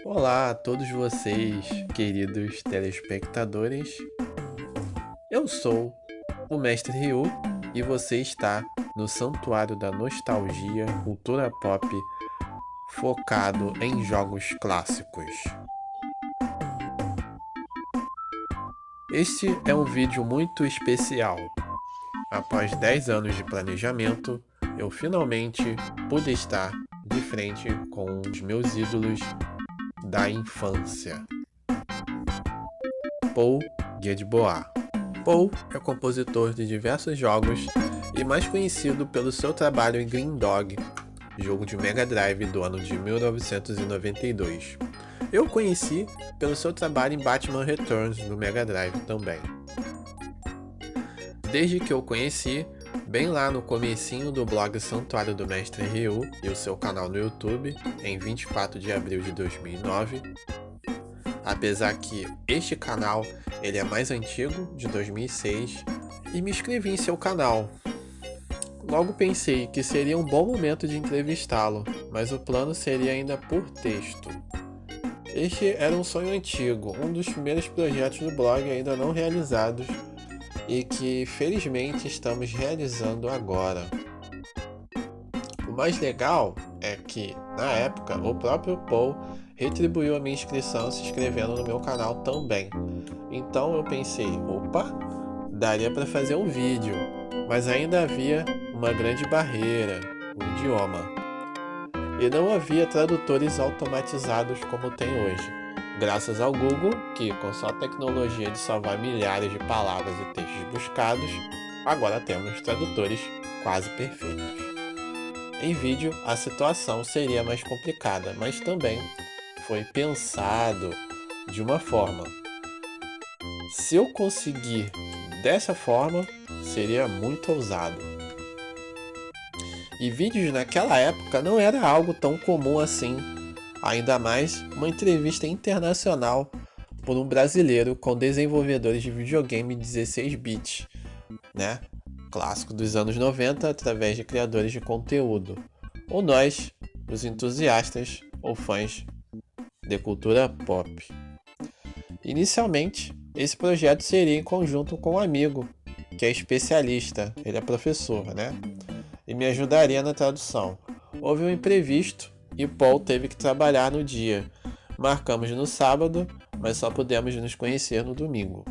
Olá a todos vocês, queridos telespectadores. Eu sou o Mestre Ryu e você está no Santuário da Nostalgia, cultura pop, focado em jogos clássicos. Este é um vídeo muito especial. Após 10 anos de planejamento, eu finalmente pude estar de frente com os meus ídolos da infância. Gadbois. Paul é compositor de diversos jogos e mais conhecido pelo seu trabalho em Greendog, jogo de Mega Drive do ano de 1992. Eu o conheci pelo seu trabalho em Batman Returns do Mega Drive também. Desde que eu conheci, bem lá no comecinho do blog Santuário do Mestre Ryu e o seu canal no YouTube, em 24 de abril de 2009, apesar que este canal ele é mais antigo, de 2006, e me inscrevi em seu canal. Logo pensei que seria um bom momento de entrevistá-lo, mas o plano seria ainda por texto. Este era um sonho antigo, um dos primeiros projetos do blog ainda não realizados e que felizmente estamos realizando agora. O mais legal é que, na época, o próprio Paul retribuiu a minha inscrição se inscrevendo no meu canal também. Então eu pensei, opa, daria para fazer um vídeo, mas ainda havia uma grande barreira, o idioma. E não havia tradutores automatizados como tem hoje, graças ao Google, que com sua tecnologia de salvar milhares de palavras e textos buscados, agora temos tradutores quase perfeitos. Em vídeo, a situação seria mais complicada, mas também foi pensado de uma forma. Se eu conseguir dessa forma, seria muito ousado. E vídeos naquela época não era algo tão comum assim, ainda mais uma entrevista internacional por um brasileiro com desenvolvedores de videogame 16 bits, né? Clássico dos anos 90 através de criadores de conteúdo, ou nós, os entusiastas ou fãs de cultura pop. Inicialmente, esse projeto seria em conjunto com um amigo, que é especialista, ele é professor, né? E me ajudaria na tradução. Houve um imprevisto e Paul teve que trabalhar no dia. Marcamos no sábado, mas só pudemos nos conhecer no domingo.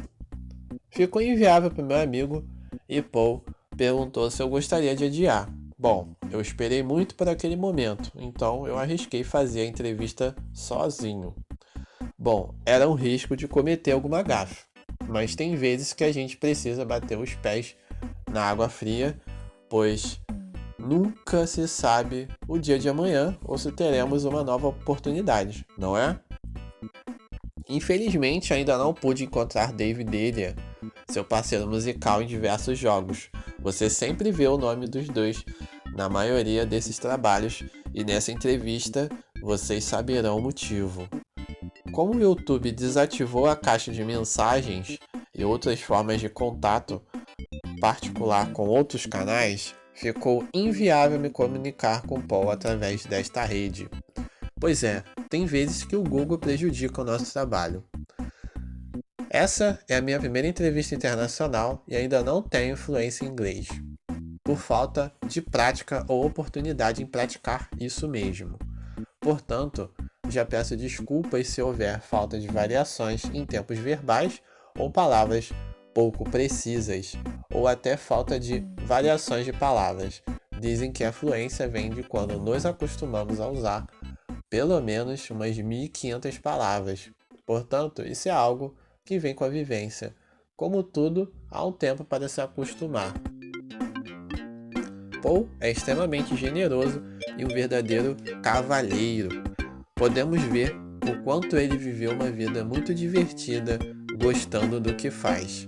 Ficou inviável para o meu amigo e Paul perguntou se eu gostaria de adiar. Bom, eu esperei muito por aquele momento, então eu arrisquei fazer a entrevista sozinho. Bom, era um risco de cometer alguma gafe, mas tem vezes que a gente precisa bater os pés na água fria, pois nunca se sabe o dia de amanhã ou se teremos uma nova oportunidade, não é? Infelizmente, ainda não pude encontrar Delia, seu parceiro musical em diversos jogos. Você sempre vê o nome dos dois na maioria desses trabalhos e nessa entrevista vocês saberão o motivo. Como o YouTube desativou a caixa de mensagens e outras formas de contato particular com outros canais, ficou inviável me comunicar com Paul através desta rede. Pois é, tem vezes que o Google prejudica o nosso trabalho. Essa é a minha primeira entrevista internacional e ainda não tenho fluência em inglês, por falta de prática ou oportunidade em praticar isso mesmo. Portanto, já peço desculpas se houver falta de variações em tempos verbais ou palavras pouco precisas, ou até falta de variações de palavras. Dizem que a fluência vem de quando nos acostumamos a usar pelo menos umas 1.500 palavras. Portanto, isso é algo que vem com a vivência. Como tudo, há um tempo para se acostumar. Paul é extremamente generoso e um verdadeiro cavalheiro. Podemos ver o quanto ele viveu uma vida muito divertida, gostando do que faz.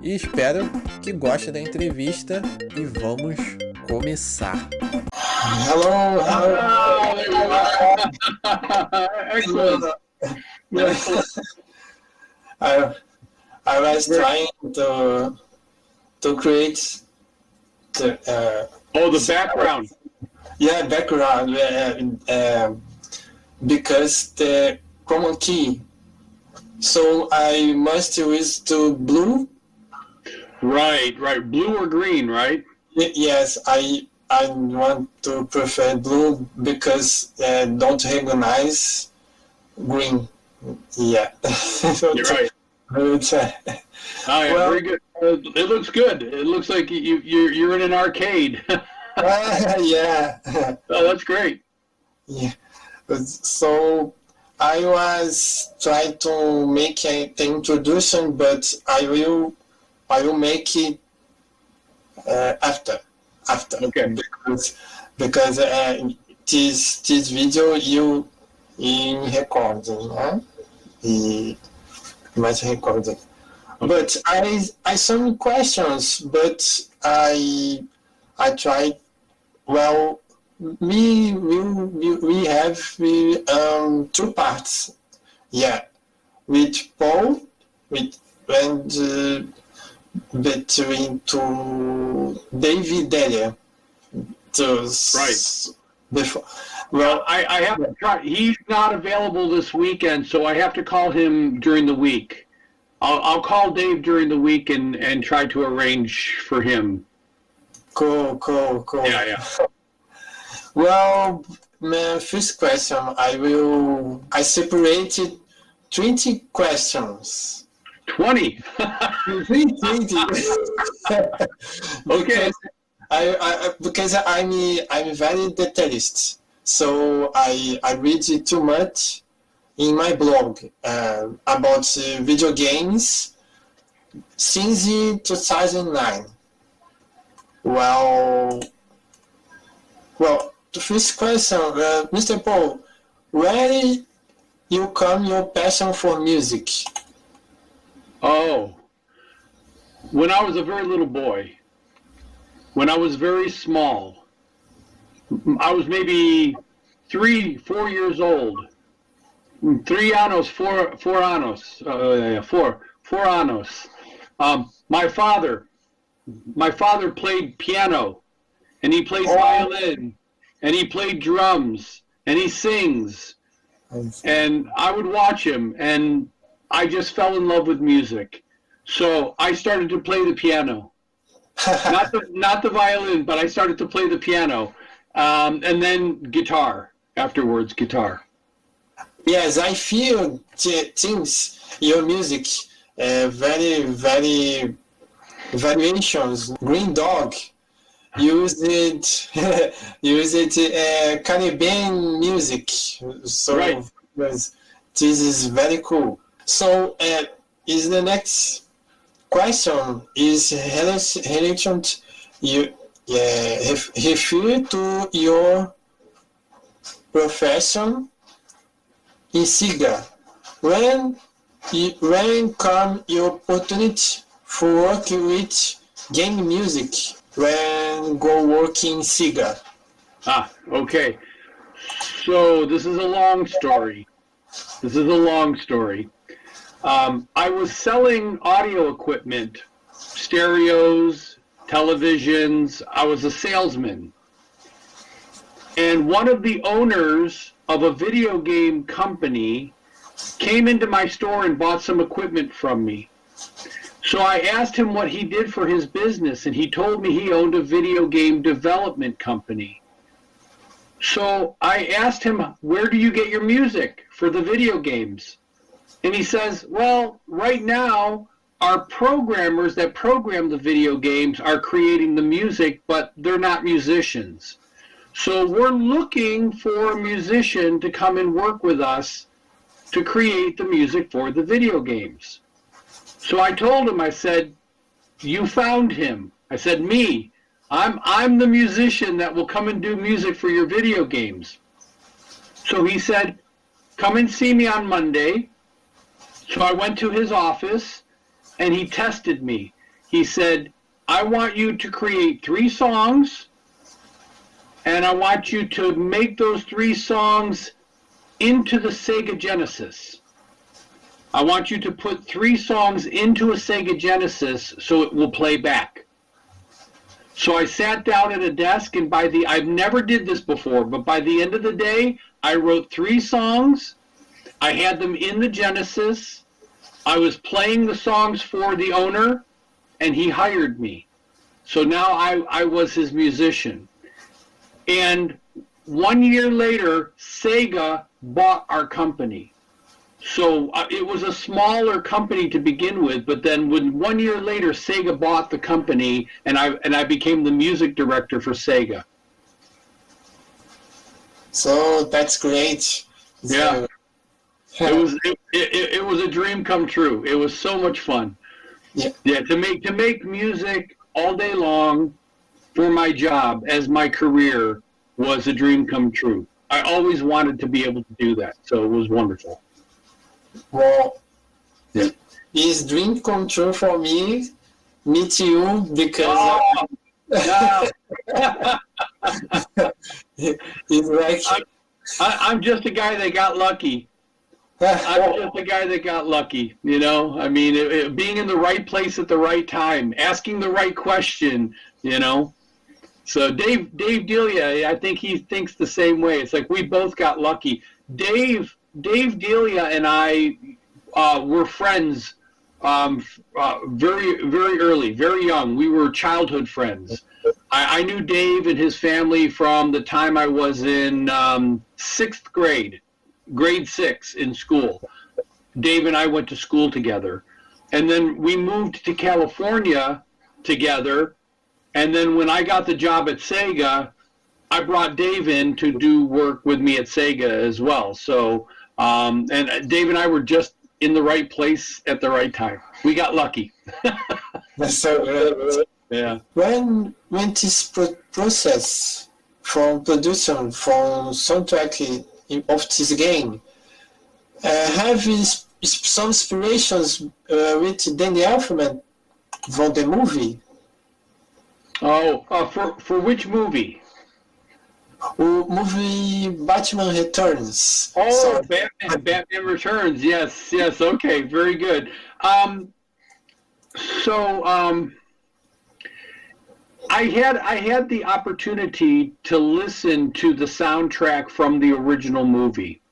E espero que goste da entrevista e vamos começar. Hello, Excellent. I was trying to create the background. background because the common key. So I must use to blue. Right. Blue or green, right? Yes, I want to prefer blue because don't recognize green. Yeah. You're right. Well, very good. It looks good. It looks like you're in an arcade. yeah. Oh, that's great. Yeah. So I was trying to make the introduction, but I will make it after. Okay. Because this video you in recording, né? E mais recording. But I some questions, but I tried. Well, we have two parts. Yeah, with Paul, with and between to David Delia. Right. Before. Well, I have to try. He's not available this weekend, so I have to call him during the week. I'll call Dave during the week and try to arrange for him. Cool. Yeah. Well, my first question, I separated 20 questions. 20. 20. Okay. Because I'm very detailist, so I read too much in my blog about video games since 2009. Well, the first question, Mr. Paul, where you come your passion for music? Oh, when I was a very little boy, when I was very small, I was maybe 3-4 years old. 3 años, 4 años, 4 años. My father played piano, and he played violin, and he played drums, and he sings. And I would watch him, and I just fell in love with music. So I started to play the piano. Not the violin, but I started to play the piano. And then guitar, afterwards, guitar. Yes, I feel things, your music, very, very variations. Greendog used Caribbean music. So Right. This is very cool. So is the next question is relation you refer to your profession in SEGA. When come your opportunity for working with game music when go work in SEGA? Okay. So this is a long story. I was selling audio equipment, stereos, televisions. I was a salesman. And one of the owners of a video game company came into my store and bought some equipment from me. So I asked him what he did for his business, and he told me he owned a video game development company. So I asked him, where do you get your music for the video games? And he says, well, right now, our programmers that program the video games are creating the music, but they're not musicians. So we're looking for a musician to come and work with us to create the music for the video games. So I told him, I said, you found him. I said, me. I'm the musician that will come and do music for your video games. So he said, come and see me on Monday. So I went to his office and he tested me. He said, I want you to create 3 songs and I want you to make those 3 songs into the Sega Genesis. I want you to put 3 songs into a Sega Genesis so it will play back. So I sat down at a desk, and I've never did this before, but by the end of the day, I wrote 3 songs. I had them in the Genesis. I was playing the songs for the owner, and he hired me. So now I was his musician. And 1 year later, Sega bought our company. So it was a smaller company to begin with, but then when 1 year later, Sega bought the company, and I became the music director for Sega. So that's great. Yeah. It was a dream come true. It was so much fun. Yeah, to make music all day long for my job as my career was a dream come true. I always wanted to be able to do that, so it was wonderful. Well, it's dream come true for me. Meet you because it's like I'm just a guy that got lucky. I'm just a guy that got lucky, you know. I mean, being in the right place at the right time, asking the right question, you know. So Dave Delia, I think he thinks the same way. It's like we both got lucky. Dave Delia and I were friends very early, very young. We were childhood friends. I knew Dave and his family from the time I was in 6th grade. Grade 6 in school. Dave and I went to school together. And then we moved to California together. And then when I got the job at Sega, I brought Dave in to do work with me at Sega as well. So, and Dave and I were just in the right place at the right time. We got lucky. that's so great. Yeah. When this process from production, from soundtrack of this game, have some inspirations with Danny Elfman from the movie? Oh, for which movie? Movie Batman Returns. Oh, Batman Returns. Yes. Okay, very good. I had the opportunity to listen to the soundtrack from the original movie.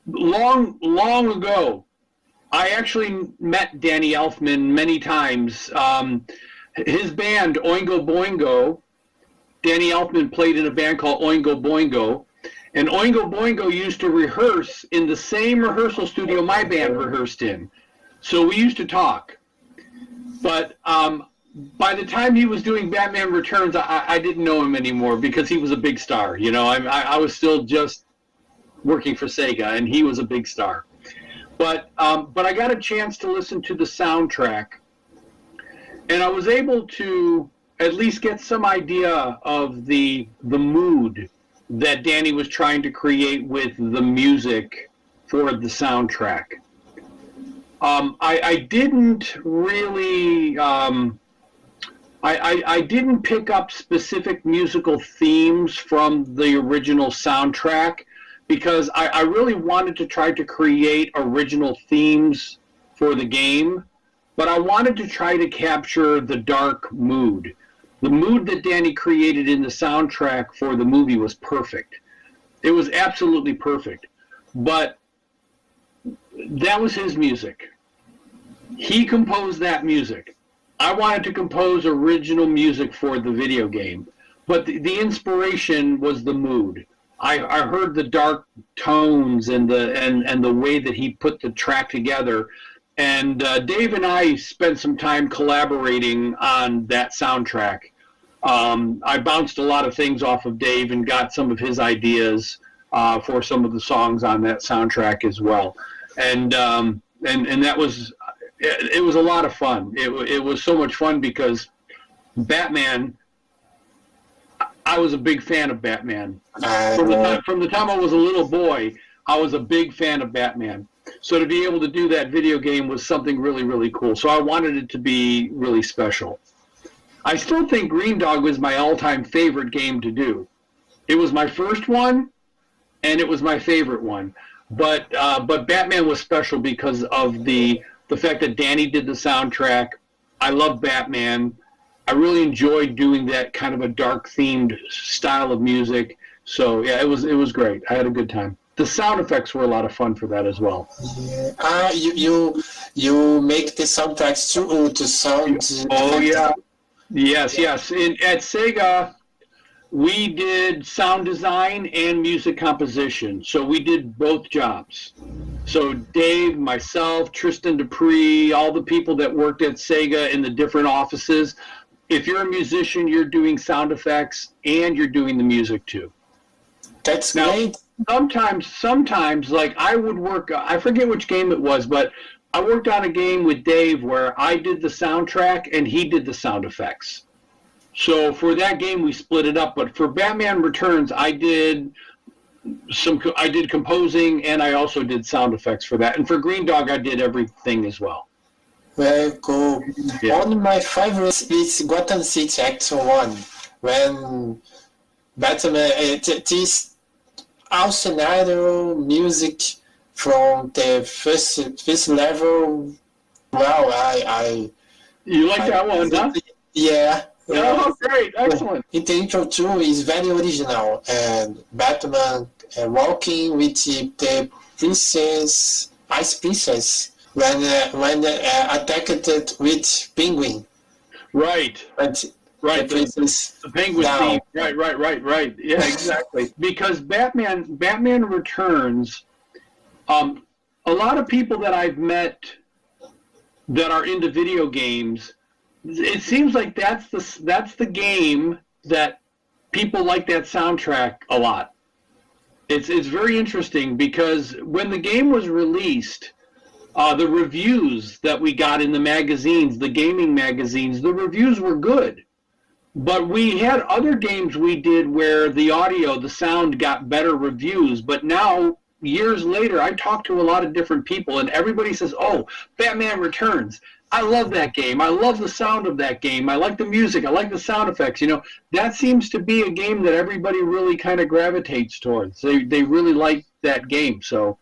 Long ago, I actually met Danny Elfman many times. His band, Oingo Boingo, Danny Elfman played in a band called Oingo Boingo, and Oingo Boingo used to rehearse in the same rehearsal studio my band rehearsed in. So we used to talk. But by the time he was doing Batman Returns, I didn't know him anymore because he was a big star. You know, I was still just working for Sega, and he was a big star. But I got a chance to listen to the soundtrack, and I was able to at least get some idea of the mood that Danny was trying to create with the music for the soundtrack. I didn't really... I didn't pick up specific musical themes from the original soundtrack because I really wanted to try to create original themes for the game, but I wanted to try to capture the dark mood. The mood that Danny created in the soundtrack for the movie was perfect. It was absolutely perfect. But that was his music. He composed that music. I wanted to compose original music for the video game, but the inspiration was the mood. I heard the dark tones and the way that he put the track together, and Dave and I spent some time collaborating on that soundtrack. I bounced a lot of things off of Dave and got some of his ideas for some of the songs on that soundtrack as well, and that was. It was a lot of fun. It was so much fun because Batman, I was a big fan of Batman. From the time I was a little boy, I was a big fan of Batman. So to be able to do that video game was something really, really cool. So I wanted it to be really special. I still think Greendog was my all-time favorite game to do. It was my first one, and it was my favorite one. But Batman was special because of the fact that Danny did the soundtrack. I love Batman. I really enjoyed doing that kind of a dark-themed style of music. So yeah, it was great. I had a good time. The sound effects were a lot of fun for that as well. Yeah. You make the soundtracks to sound. Oh yeah, yes. At Sega, we did sound design and music composition. So we did both jobs. So Dave, myself, Tristan Dupree, all the people that worked at Sega in the different offices. If you're a musician, you're doing sound effects and you're doing the music too. That's Now, great. Sometimes, like I would work, I forget which game it was, but I worked on a game with Dave where I did the soundtrack and he did the sound effects. So for that game, we split it up. But for Batman Returns, I did composing and I also did sound effects for that. And for Greendog, I did everything as well. Very cool. Yeah. One of my favorites is Gotham City Act 1. When Batman, it is all scenario music from the first level. Wow, You like that one, huh? Yeah. Oh, great. Excellent. In the intro too is very original, and Batman walking with the princess, ice princess, when attacked with penguin. Right. But Right. the princess The penguin down. theme. Right. Yeah, exactly. Because Batman Returns, a lot of people that I've met that are into video games, it seems like that's the game that people like that soundtrack a lot. It's very interesting because when the game was released, the reviews that we got in the magazines, the gaming magazines, the reviews were good. But we had other games we did where the audio, the sound got better reviews. But now, years later, I talk to a lot of different people, and everybody says, oh, Batman Returns. I love that game. I love the sound of that game. I like the music. I like the sound effects. You know, that seems to be a game that everybody really kind of gravitates towards. They really like that game. So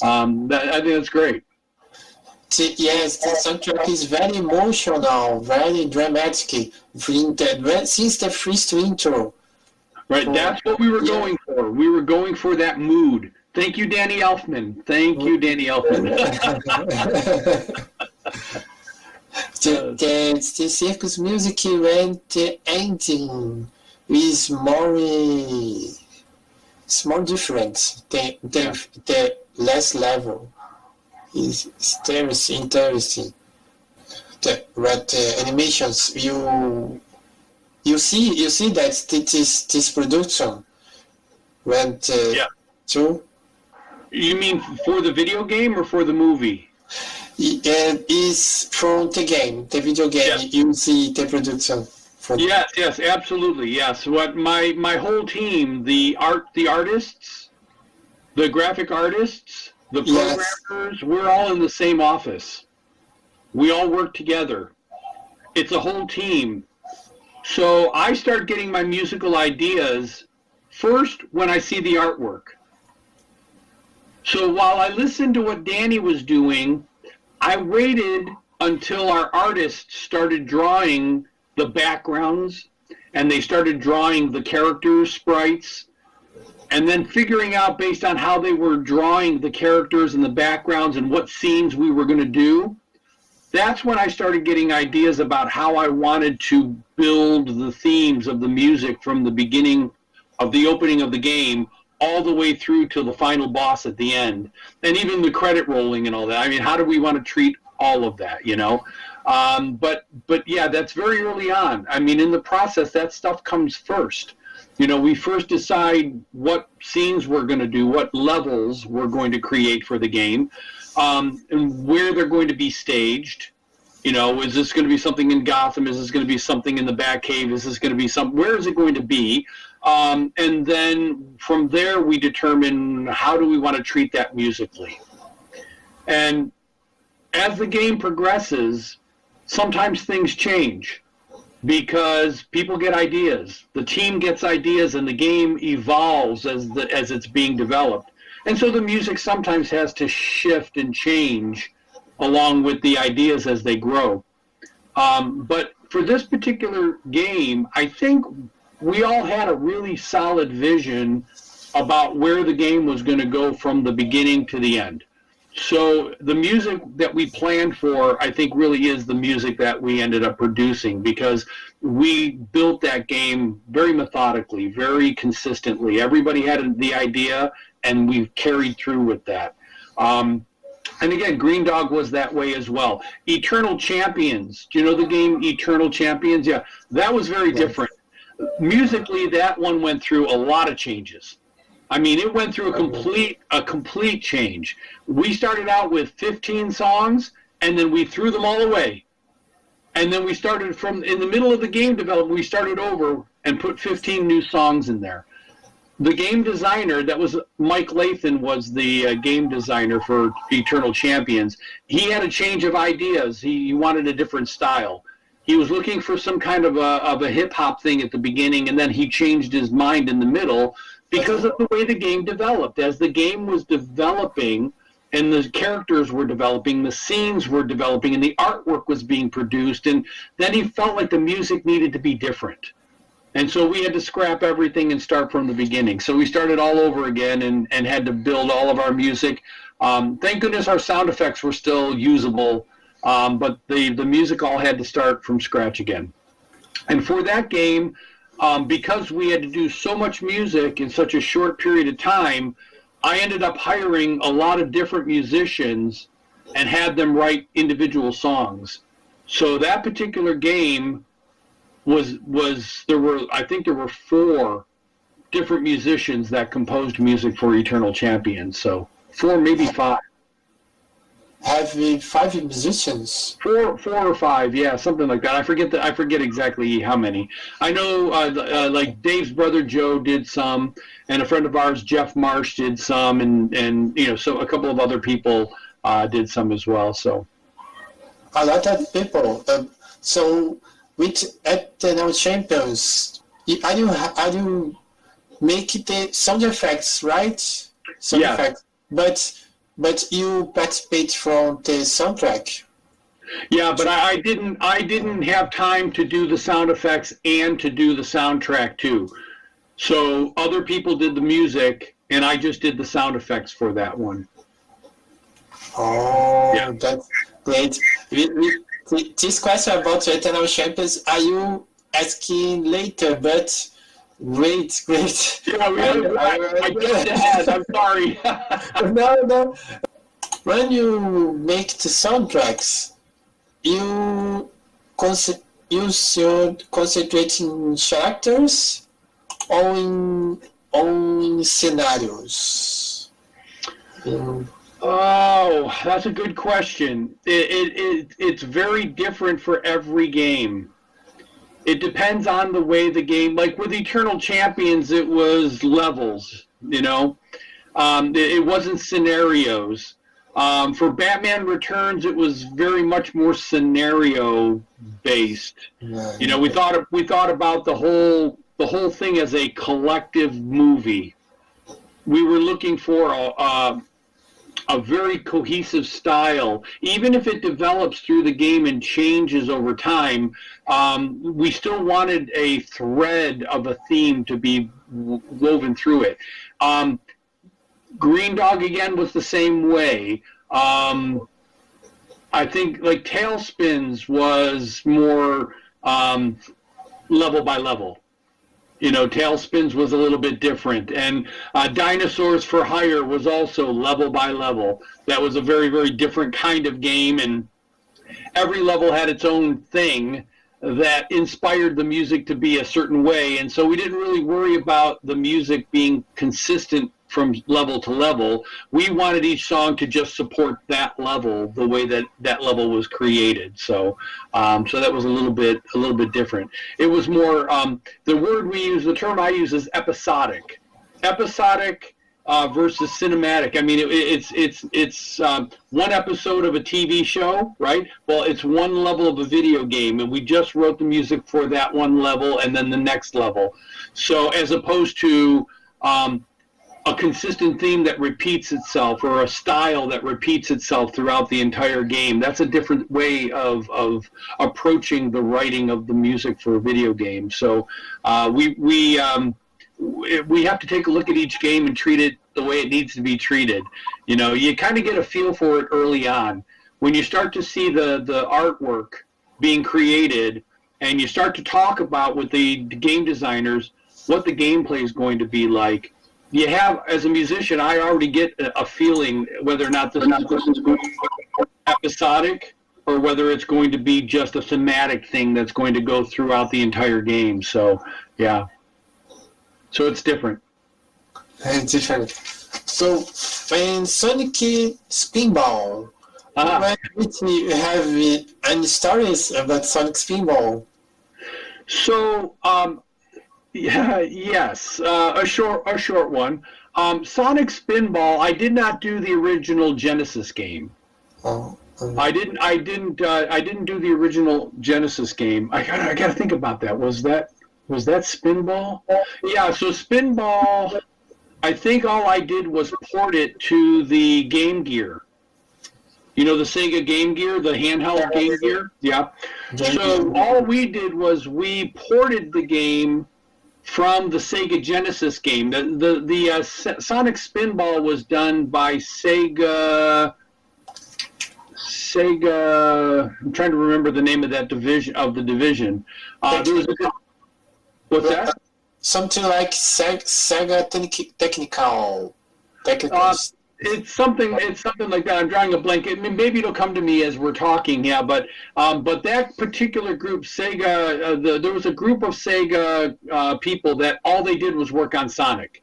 I think that's great. Yes, the soundtrack is very emotional, very dramatic. Since the first intro. Right, that's what we were going for. We were going for that mood. Thank you, Danny Elfman. Thank you, Danny Elfman. The circus music when the ending is more different. The last level is interesting. The animations you see that this production went through. You mean for the video game or for the movie? Is from the game, the video game. Yes. You see the production. Yes, absolutely. Yes. What my whole team, the artists, the graphic artists, the programmers, we're all in the same office. We all work together. It's a whole team. So I start getting my musical ideas first when I see the artwork. So while I listened to what Danny was doing, I waited until our artists started drawing the backgrounds and they started drawing the characters, sprites, and then figuring out based on how they were drawing the characters and the backgrounds and what scenes we were going to do. That's when I started getting ideas about how I wanted to build the themes of the music from the beginning of the opening of the game all the way through to the final boss at the end, and even the credit rolling and all that. I mean, how do we want to treat all of that, you know? But yeah, that's very early on. I mean, in the process, that stuff comes first. You know, we first decide what scenes we're going to do, what levels we're going to create for the game, and where they're going to be staged. You know, is this going to be something in Gotham? Is this going to be something in the Batcave? Is this going to be where is it going to be? And then from there, we determine how do we want to treat that musically. And as the game progresses, sometimes things change because people get ideas. The team gets ideas and the game evolves as it's being developed. And so the music sometimes has to shift and change along with the ideas as they grow. But for this particular game, I think we all had a really solid vision about where the game was going to go from the beginning to the end. So the music that we planned for, I think, really is the music that we ended up producing, because we built that game very methodically, very consistently. Everybody had the idea, and we carried through with that. And again, Greendog was that way as well. Eternal Champions. Do you know the game Eternal Champions? Yeah, that was very different. Musically, that one went through a lot of changes. I mean, it went through a complete change. We started out with 15 songs, and then we threw them all away. And then we started from in the middle of the game development. We started over and put 15 new songs in there. The game designer, that was Mike Lathan, was the game designer for Eternal Champions. He had a change of ideas. He wanted a different style. He was looking for some kind of a hip-hop thing at the beginning, and then he changed his mind in the middle because of the way the game developed. As the game was developing and the characters were developing, the scenes were developing, and the artwork was being produced, and then he felt like the music needed to be different. And so we had to scrap everything and start from the beginning. So we started all over again and had to build all of our music. Thank goodness our sound effects were still usable, but the music all had to start from scratch again. And for that game, because we had to do so much music in such a short period of time, I ended up hiring a lot of different musicians and had them write individual songs. So that particular game I think there were 4 different musicians that composed music for Eternal Champions. So 4, maybe 5. Have we 5 musicians? 4 or 5, yeah, something like that. I forget exactly how many. I know, like Dave's brother Joe did some, and a friend of ours, Jeff Marsh, did some, and so a couple of other people did some as well. So a lot of people. So with Eternal Champions, are you make the sound effects, right? Sound effects, but you participate from the soundtrack. Yeah, but I didn't have time to do the sound effects and to do the soundtrack too. So other people did the music, and I just did the sound effects for that one. Oh, yeah. That's great. This question about Eternal Champions, are you asking later? But great. Yeah, I jumped ahead. I'm sorry. No. When you make the soundtracks, you should concentrate in characters or in scenarios. Oh, that's a good question. It's very different for every game. It depends on the way the game, like with Eternal Champions, it was levels, it wasn't scenarios. For Batman Returns, it was very much more scenario based. Yeah. We thought about the whole thing as a collective movie. We were looking for a very cohesive style. Even if it develops through the game and changes over time, we still wanted a thread of a theme to be woven through it. Greendog, again, was the same way. I think, like, Tailspins was more level by level. Tailspins was a little bit different. And Dinosaurs for Hire was also level by level. That was a very, very different kind of game, and every level had its own thing that inspired the music to be a certain way. And so we didn't really worry about the music being consistent from level to level. We wanted each song to just support that level the way that level was created. So that was a little bit different. It was more the term I use is episodic versus cinematic. I mean, it's one episode of a TV show, right? Well, it's one level of a video game, and we just wrote the music for that one level and then the next level. So as opposed to a consistent theme that repeats itself, or a style that repeats itself throughout the entire game. That's a different way of approaching the writing of the music for a video game. So we have to take a look at each game and treat it the way it needs to be treated. You know, you kind of get a feel for it early on. When you start to see the artwork being created, and you start to talk about with the game designers what the gameplay is going to be like, you have, as a musician, I already get a feeling whether or not this is going to be episodic, or whether it's going to be just a thematic thing that's going to go throughout the entire game. So, yeah. So it's different. It's different. So, in Sonic Spinball, you have any stories about Sonic Spinball? So, yes, a short one. Sonic Spinball. I did not do the original Genesis game. Oh, I didn't do the original Genesis game. I gotta think about that. Was that Spinball? Yeah. So Spinball, I think all I did was port it to the Game Gear. You know, the Sega Game Gear, the handheld Game Gear? Yeah. So all we did was we ported the game from the Sega Genesis game. The Sonic Spinball was done by Sega. I'm trying to remember the name of that division. There was what's that? Something like Sega Technical. It's something like that. I'm drawing a blank. I mean, maybe it'll come to me as we're talking. Yeah, but that particular group, Sega, there was a group of Sega people that all they did was work on Sonic.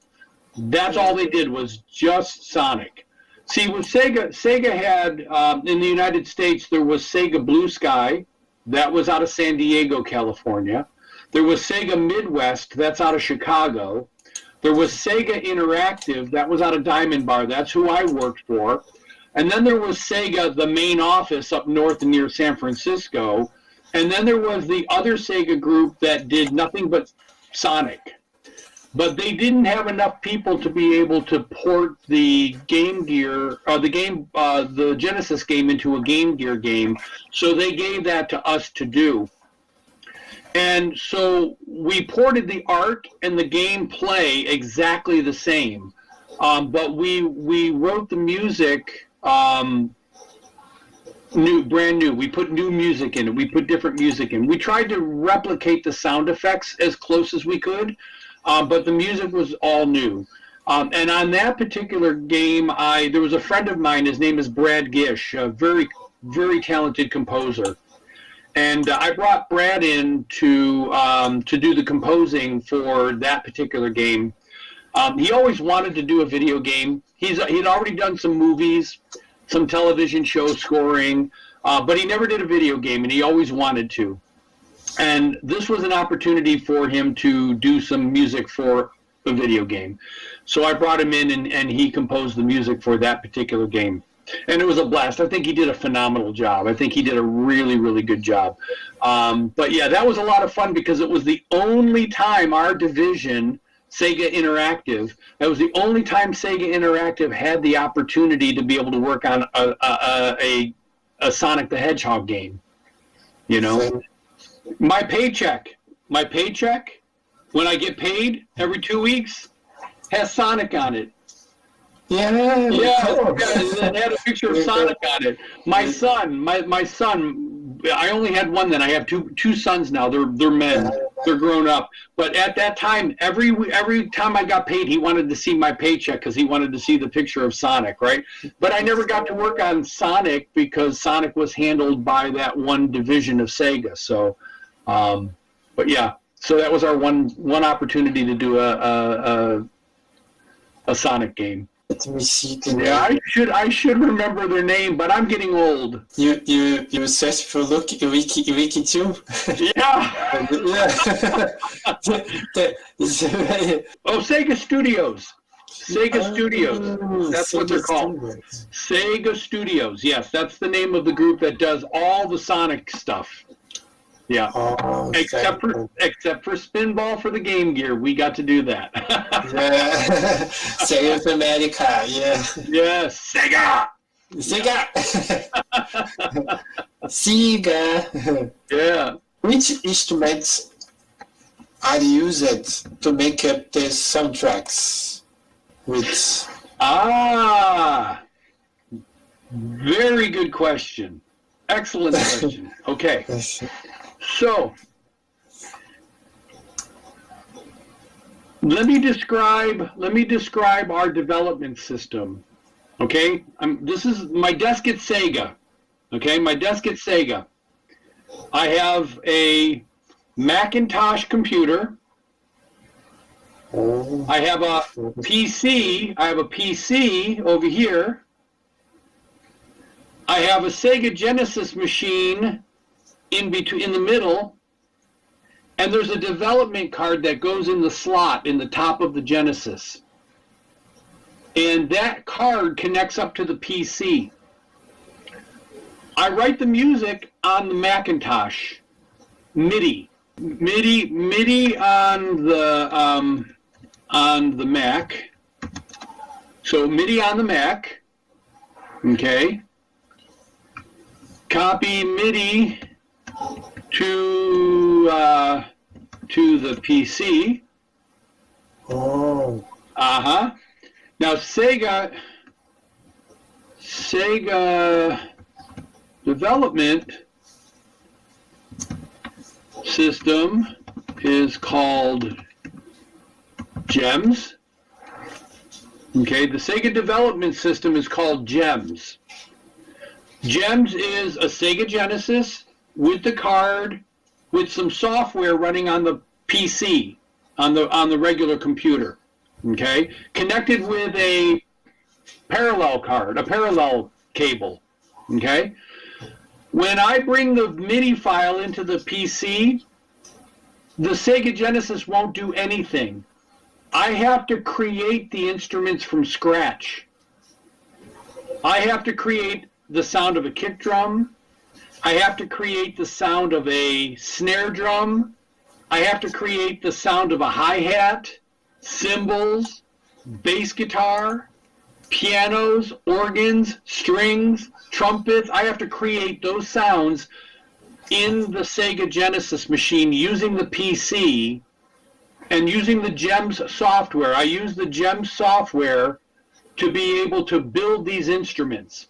That's all they did was just Sonic. See, with Sega had in the United States, there was Sega Blue Sky, that was out of San Diego, California. There was Sega Midwest, that's out of Chicago. There was Sega Interactive, that was out of Diamond Bar, that's who I worked for. And then there was Sega, the main office up north near San Francisco. And then there was the other Sega group that did nothing but Sonic. But they didn't have enough people to be able to port the Game Gear, the Genesis game into a Game Gear game. So they gave that to us to do. And so we ported the art and the gameplay exactly the same, but we wrote the music brand new. We put new music in it. We put different music in. We tried to replicate the sound effects as close as we could, but the music was all new. And on that particular game, there was a friend of mine. His name is Brad Gish, a very, very talented composer. And I brought Brad in to do the composing for that particular game. He always wanted to do a video game. He'd already done some movies, some television show scoring, but he never did a video game, and he always wanted to. And this was an opportunity for him to do some music for a video game. So I brought him in, and he composed the music for that particular game. And it was a blast. I think he did a phenomenal job. I think he did a really, really good job. But yeah, that was a lot of fun because it was the only time our division, Sega Interactive, that was the only time Sega Interactive had the opportunity to be able to work on a Sonic the Hedgehog game. You know, my paycheck, when I get paid every 2 weeks, has Sonic on it. Yeah, it had a picture of Sonic on it. My son, I only had one then. I have two sons now. They're men. They're grown up. But at that time, every time I got paid, he wanted to see my paycheck because he wanted to see the picture of Sonic, right? But I never got to work on Sonic because Sonic was handled by that one division of Sega. So, but yeah, so that was our one opportunity to do a Sonic game. Let me see the name. Yeah, I should remember their name, but I'm getting old. You search for wiki too? Yeah. Sega Studios. Sega Studios. That's what they're called. Sega Studios. Yes, that's the name of the group that does all the Sonic stuff. Yeah. Oh, Except for Spinball for the Game Gear, we got to do that. yeah. Sega of America, yeah. Yes, Sega. Sega. Sega. Yeah. Which instruments are used to make up the soundtracks? Very good question. Excellent question. Okay. So, let me describe our development system. Okay? This is my desk at Sega. Okay? My desk at Sega. I have a Macintosh computer. I have a PC. I have a PC over here. I have a Sega Genesis machine in the middle, and there's a development card that goes in the slot in the top of the Genesis. And that card connects up to the PC. I write the music on the Macintosh, MIDI on the Mac. So MIDI on the Mac, okay. Copy MIDI to the PC. Oh. Now Sega development system is called GEMS. Okay, the Sega development system is called GEMS. GEMS is a Sega Genesis with the card, with some software running on the PC, on the regular computer, okay? Connected with a parallel card, a parallel cable, okay? When I bring the MIDI file into the PC, the Sega Genesis won't do anything. I have to create the instruments from scratch. I have to create the sound of a kick drum. I have to create the sound of a snare drum. I have to create the sound of a hi-hat, cymbals, bass guitar, pianos, organs, strings, trumpets. I have to create those sounds in the Sega Genesis machine using the PC and using the GEMS software. I use the GEMS software to be able to build these instruments.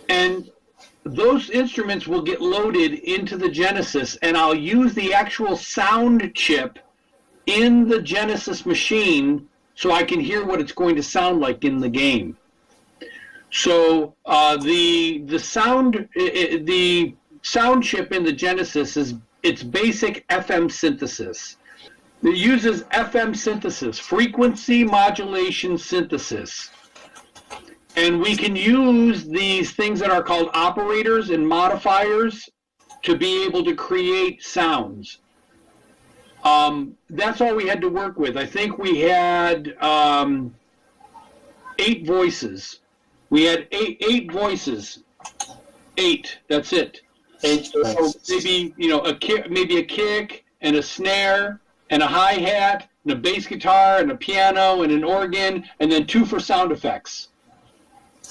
And those instruments will get loaded into the Genesis, and I'll use the actual sound chip in the Genesis machine so I can hear what it's going to sound like in the game. So the sound chip in the Genesis it's basic FM synthesis. It uses FM synthesis, frequency modulation synthesis. And we can use these things that are called operators and modifiers to be able to create sounds. That's all we had to work with. I think we had 8 voices. We had eight voices. 8. That's it. 8 So maybe a kick and a snare and a hi-hat and a bass guitar and a piano and an organ, and then 2 for sound effects.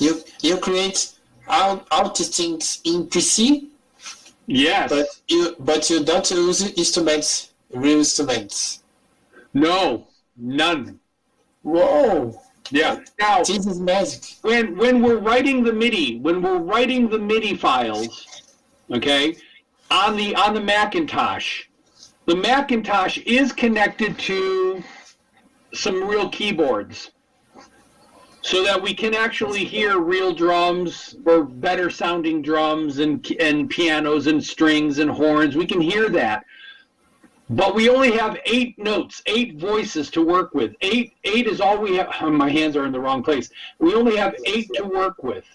You create all these things in PC? Yes. But you don't use instruments, real instruments. No, none. Whoa. Yeah. Now this is magic. When we're writing the MIDI files, okay, on the Macintosh, the Macintosh is connected to some real keyboards, so that we can actually hear real drums or better sounding drums and pianos and strings and horns. We can hear that. But we only have 8 notes, 8 voices to work with. 8 is all we have. My hands are in the wrong place. We only have 8 to work with.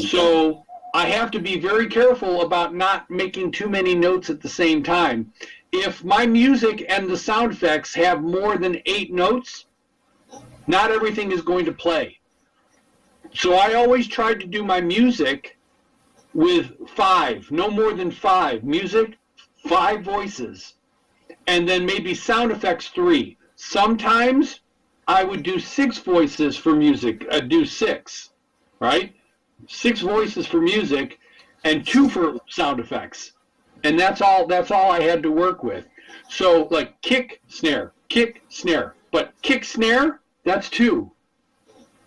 So I have to be very careful about not making too many notes at the same time. If my music and the sound effects have more than 8 notes, not everything is going to play. So I always tried to do my music with 5, no more than 5. Music, 5 voices. And then maybe sound effects 3. Sometimes I would do 6 voices for music. I'd do 6, right? 6 voices for music and 2 for sound effects. And that's all I had to work with. So like kick, snare. But kick, snare, that's 2.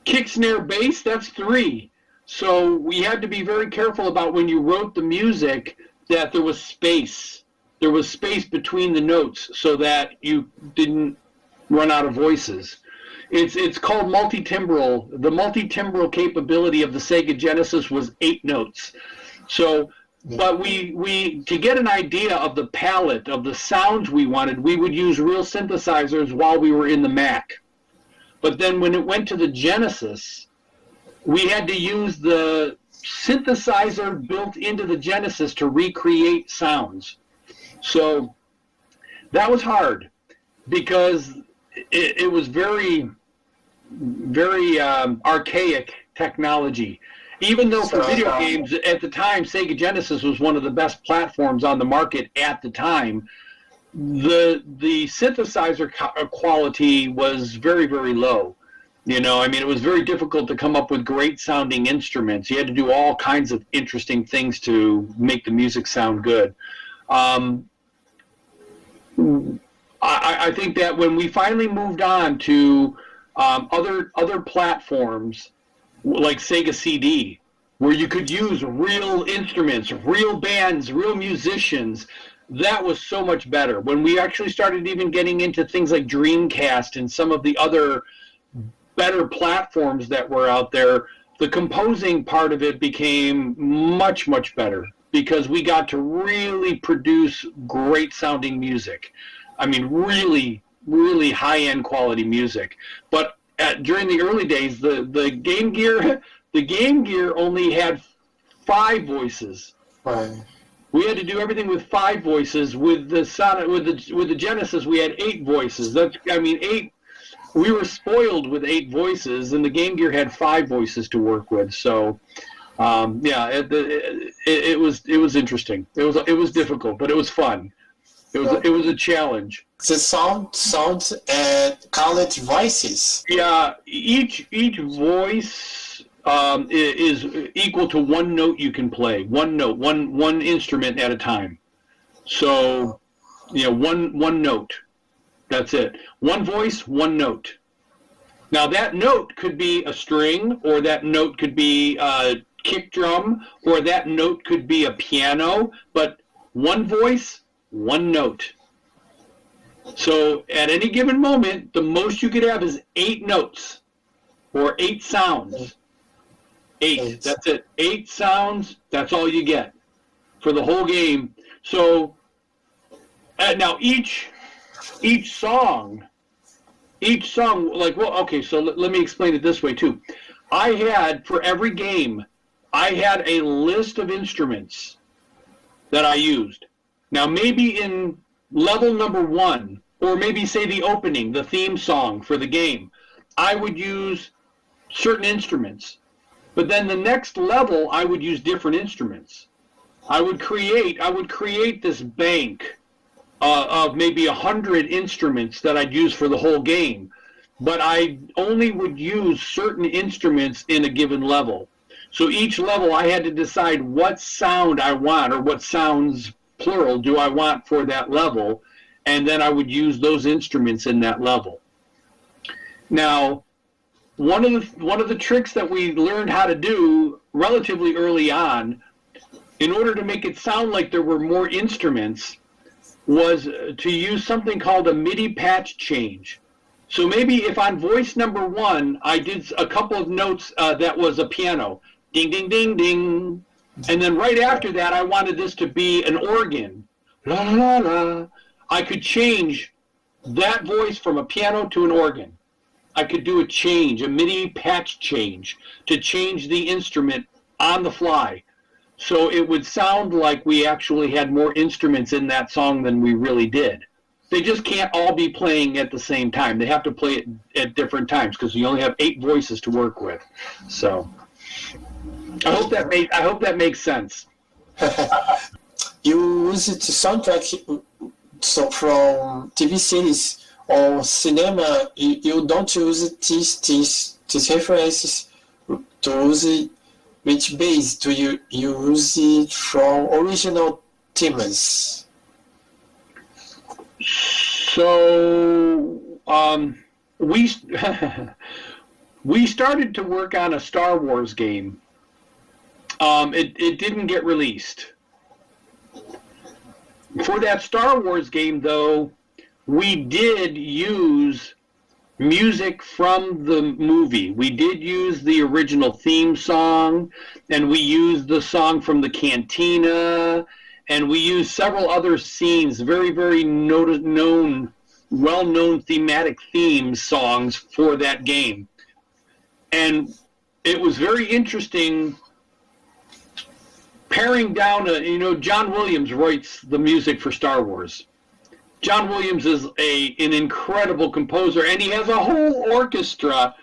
Kick, snare, bass, that's 3. So we had to be very careful about when you wrote the music that there was space. There was space between the notes so that you didn't run out of voices. It's called multi-timbral. The multi-timbral capability of the Sega Genesis was 8 notes. So, but we to get an idea of the palette of the sounds we wanted, we would use real synthesizers while we were in the Mac. But then when it went to the Genesis, we had to use the synthesizer built into the Genesis to recreate sounds. So that was hard because it was very, very archaic technology. Even though for video games at the time, Sega Genesis was one of the best platforms on the market at the time, the synthesizer quality was very, very low. You know, I mean, it was very difficult to come up with great sounding instruments. You had to do all kinds of interesting things to make the music sound good. I think that when we finally moved on to other platforms like Sega CD, where you could use real instruments, real bands, real musicians, that was so much better. When we actually started even getting into things like Dreamcast and some of the other better platforms that were out there, the composing part of it became much, much better because we got to really produce great sounding music. I mean, really, really high-end quality music. But during the early days, the Game Gear only had 5 voices. Right. We had to do everything with 5 voices. With the Genesis, we had 8 voices. 8. We were spoiled with 8 voices, and the Game Gear had 5 voices to work with. So, it was interesting. It was difficult, but it was fun. It was a challenge. The sound college voices. Yeah, each voice is equal to 1 note you can play. 1 note, one instrument at a time. So, one note. That's it. 1 voice, 1 note. Now that note could be a string, or that note could be a kick drum, or that note could be a piano, but 1 voice, 1 note. So at any given moment, the most you could have is 8 notes, or 8 sounds. 8, that's it. 8 sounds, that's all you get for the whole game. So now each song, so let me explain it this way too. For every game, I had a list of instruments that I used. Now maybe in level number 1, or maybe say the opening, the theme song for the game, I would use certain instruments. But then the next level, I would use different instruments. I would create this bank of maybe 100 instruments that I'd use for the whole game, but I only would use certain instruments in a given level. So each level I had to decide what sound I want, or what sounds, plural, do I want for that level, and then I would use those instruments in that level. Now, one of the tricks that we learned how to do relatively early on, in order to make it sound like there were more instruments, was to use something called a MIDI patch change. So maybe if on voice number 1, I did a couple of notes that was a piano, ding, ding, ding, ding, and then right after that, I wanted this to be an organ, la, la, la. I could change that voice from a piano to an organ. I could do a MIDI patch change, to change the instrument on the fly. So it would sound like we actually had more instruments in that song than we really did. They just can't all be playing at the same time. They have to play it at different times because you only have 8 voices to work with. So, I hope that makes sense. You use the soundtrack from TV series or cinema. You don't use these references to use which base do you use it from original themes? So we we started to work on a Star Wars game. It didn't get released. For that Star Wars game, though, we did use music from the movie. We did use the original theme song, and we used the song from the cantina, and we used several other scenes, very, very well-known thematic theme songs for that game. And it was very interesting paring down, John Williams writes the music for Star Wars. John Williams is an incredible composer, and he has a whole orchestra,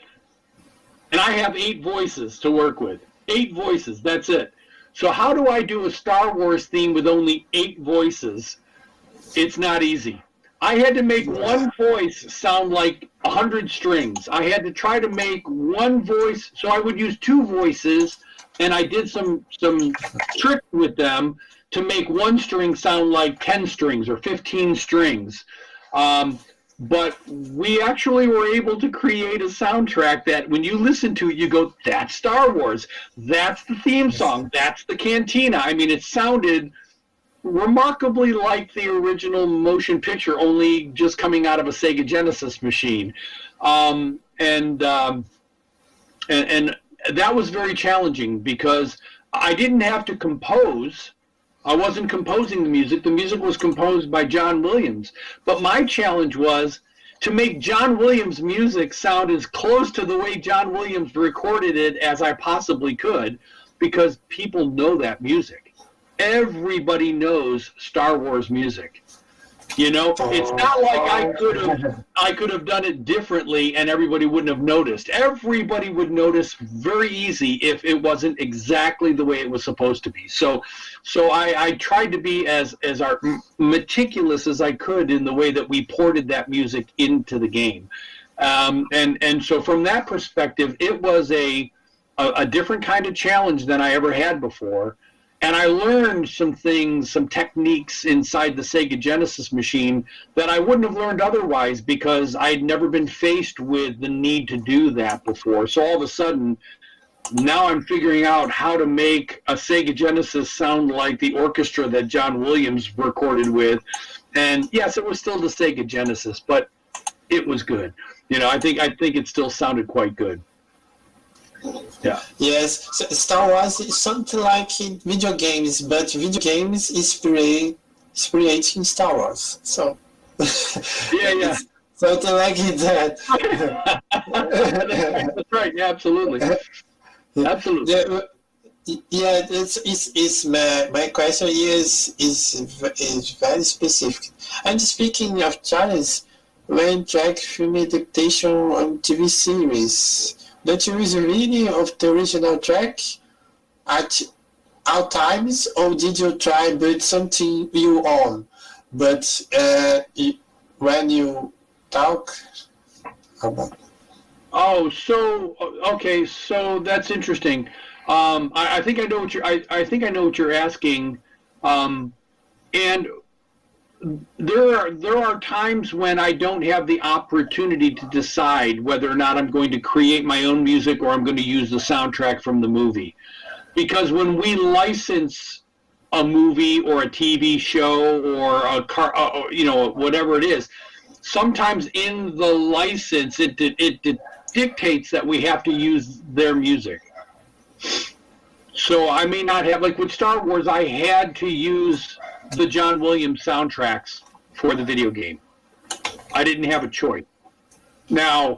and I have 8 voices to work with. 8 voices, that's it. So how do I do a Star Wars theme with only 8 voices? It's not easy. I had to make one voice sound like 100 strings. I had to try to make one voice, so I would use 2 voices, and I did some tricks with them to make one string sound like 10 strings or 15 strings. But we actually were able to create a soundtrack that when you listen to it, you go, that's Star Wars. That's the theme song. That's the cantina. I mean, it sounded remarkably like the original motion picture, only just coming out of a Sega Genesis machine. And that was very challenging because I didn't have to compose. I wasn't composing the music. The music was composed by John Williams. But my challenge was to make John Williams' music sound as close to the way John Williams recorded it as I possibly could, because people know that music. Everybody knows Star Wars music. It's not like I could have done it differently and everybody wouldn't have noticed. Everybody would notice very easy if it wasn't exactly the way it was supposed to be. So I tried to be as meticulous as I could in the way that we ported that music into the game. And so from that perspective, it was a different kind of challenge than I ever had before. And I learned some things, some techniques inside the Sega Genesis machine that I wouldn't have learned otherwise because I'd never been faced with the need to do that before. So all of a sudden, now I'm figuring out how to make a Sega Genesis sound like the orchestra that John Williams recorded with. And yes, it was still the Sega Genesis, but it was good. I think it still sounded quite good. Yeah. Yes, so Star Wars is something like video games, but video games inspiring Star Wars. So yeah. Something like that. That's right. Yeah, absolutely. Absolutely. Yeah, it's my question is very specific. And speaking of challenges, when track film adaptation on TV series, don't you use a reading of the original track at all times, or did you try build something you own? But when you talk about... Oh, so okay, so that's interesting. I think I know what you're asking, and there are times when I don't have the opportunity to decide whether or not I'm going to create my own music or I'm going to use the soundtrack from the movie, because when we license a movie or a TV show or a car, whatever it is, sometimes in the license it dictates that we have to use their music. So I may not have, like with Star Wars, I had to use the John Williams soundtracks for the video game. I didn't have a choice. Now,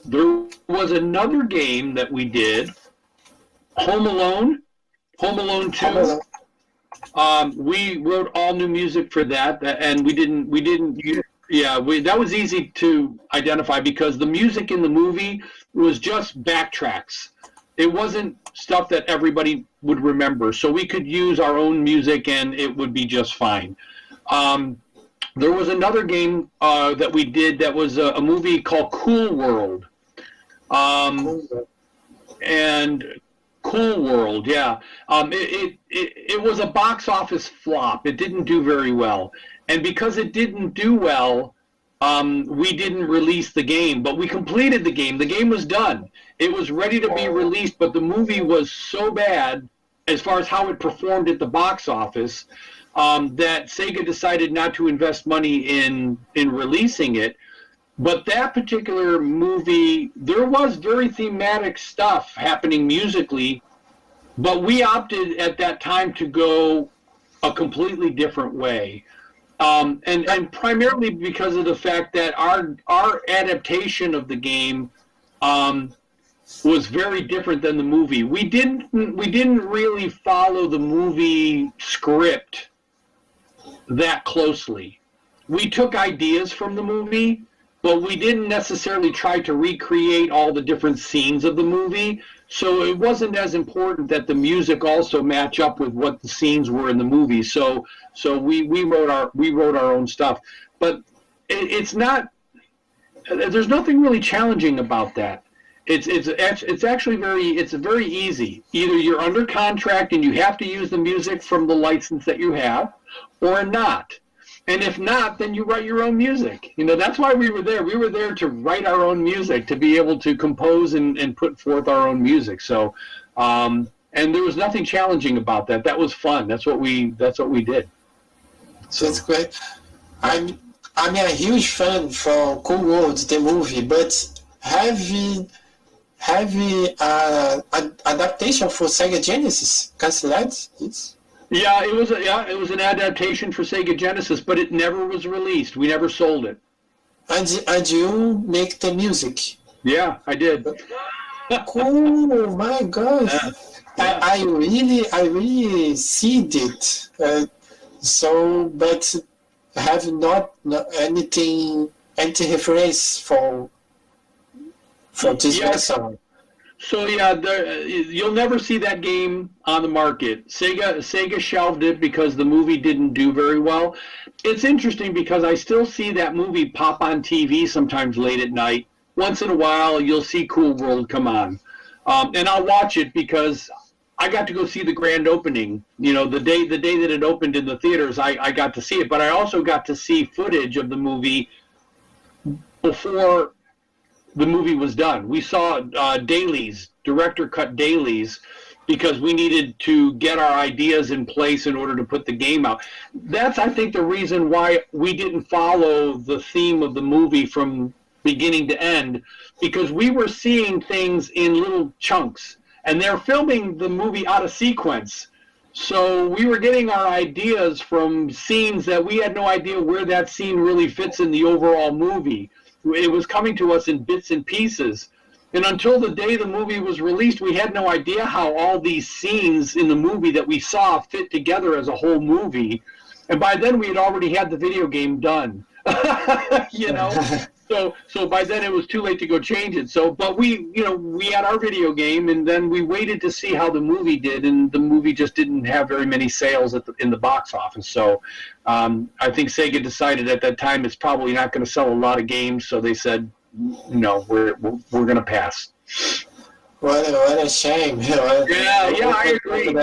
there was another game that we did, Home Alone 2. We wrote all new music for that, and we didn't that was easy to identify because the music in the movie was just backtracks. it wasn't stuff that everybody would remember. So we could use our own music and it would be just fine. There was another game that we did that was a movie called Cool World. And Cool World, yeah. It was a box office flop. It didn't do very well. And because it didn't do well, we didn't release the game. But we completed the game. The game was done. It was ready to be released, but the movie was so bad as far as how it performed at the box office that Sega decided not to invest money in releasing it. But that particular movie, there was very thematic stuff happening musically, but we opted at that time to go a completely different way. And primarily because of the fact that our adaptation of the game was very different than the movie. We didn't really follow the movie script that closely. We took ideas from the movie, but we didn't necessarily try to recreate all the different scenes of the movie. So it wasn't as important that the music also match up with what the scenes were in the movie. So we wrote our own stuff. But it's not. There's nothing really challenging about that. It's actually very easy. Either you're under contract and you have to use the music from the license that you have, or not. And if not, then you write your own music. You know, that's why we were there. We were there to write our own music, to be able to compose and put forth our own music. So, and there was nothing challenging about that. That was fun. That's what we did. So that's great. I'm a huge fan from Cool World, the movie, but have we adaptation for Sega Genesis canceled? Yes. Yeah, it was an adaptation for Sega Genesis, but it never was released. We never sold it. And you make the music? Yeah, I did. Cool, my God. Yeah. I really see it. But have not anything anti-reference for this lesson. So yeah, you'll never see that game on the market. Sega shelved it because the movie didn't do very well. It's interesting because I still see that movie pop on TV sometimes late at night. Once in a while, you'll see Cool World come on, and I'll watch it because I got to go see the grand opening. You know, the day that it opened in the theaters, I got to see it. But I also got to see footage of the movie before the movie was done. We saw dailies, director cut dailies, because we needed to get our ideas in place in order to put the game out. That's, I think, the reason why we didn't follow the theme of the movie from beginning to end, because we were seeing things in little chunks, and they're filming the movie out of sequence. So we were getting our ideas from scenes that we had no idea where that scene really fits in the overall movie. It was coming to us in bits and pieces. And until the day the movie was released, we had no idea how all these scenes in the movie that we saw fit together as a whole movie. And by then we had already had the video game done. You know? So by then it was too late to go change it. So, but we had our video game, and then we waited to see how the movie did, and the movie just didn't have very many sales in the box office. So, I think Sega decided at that time it's probably not going to sell a lot of games. So they said, no, we're going to pass. What a shame. I agree.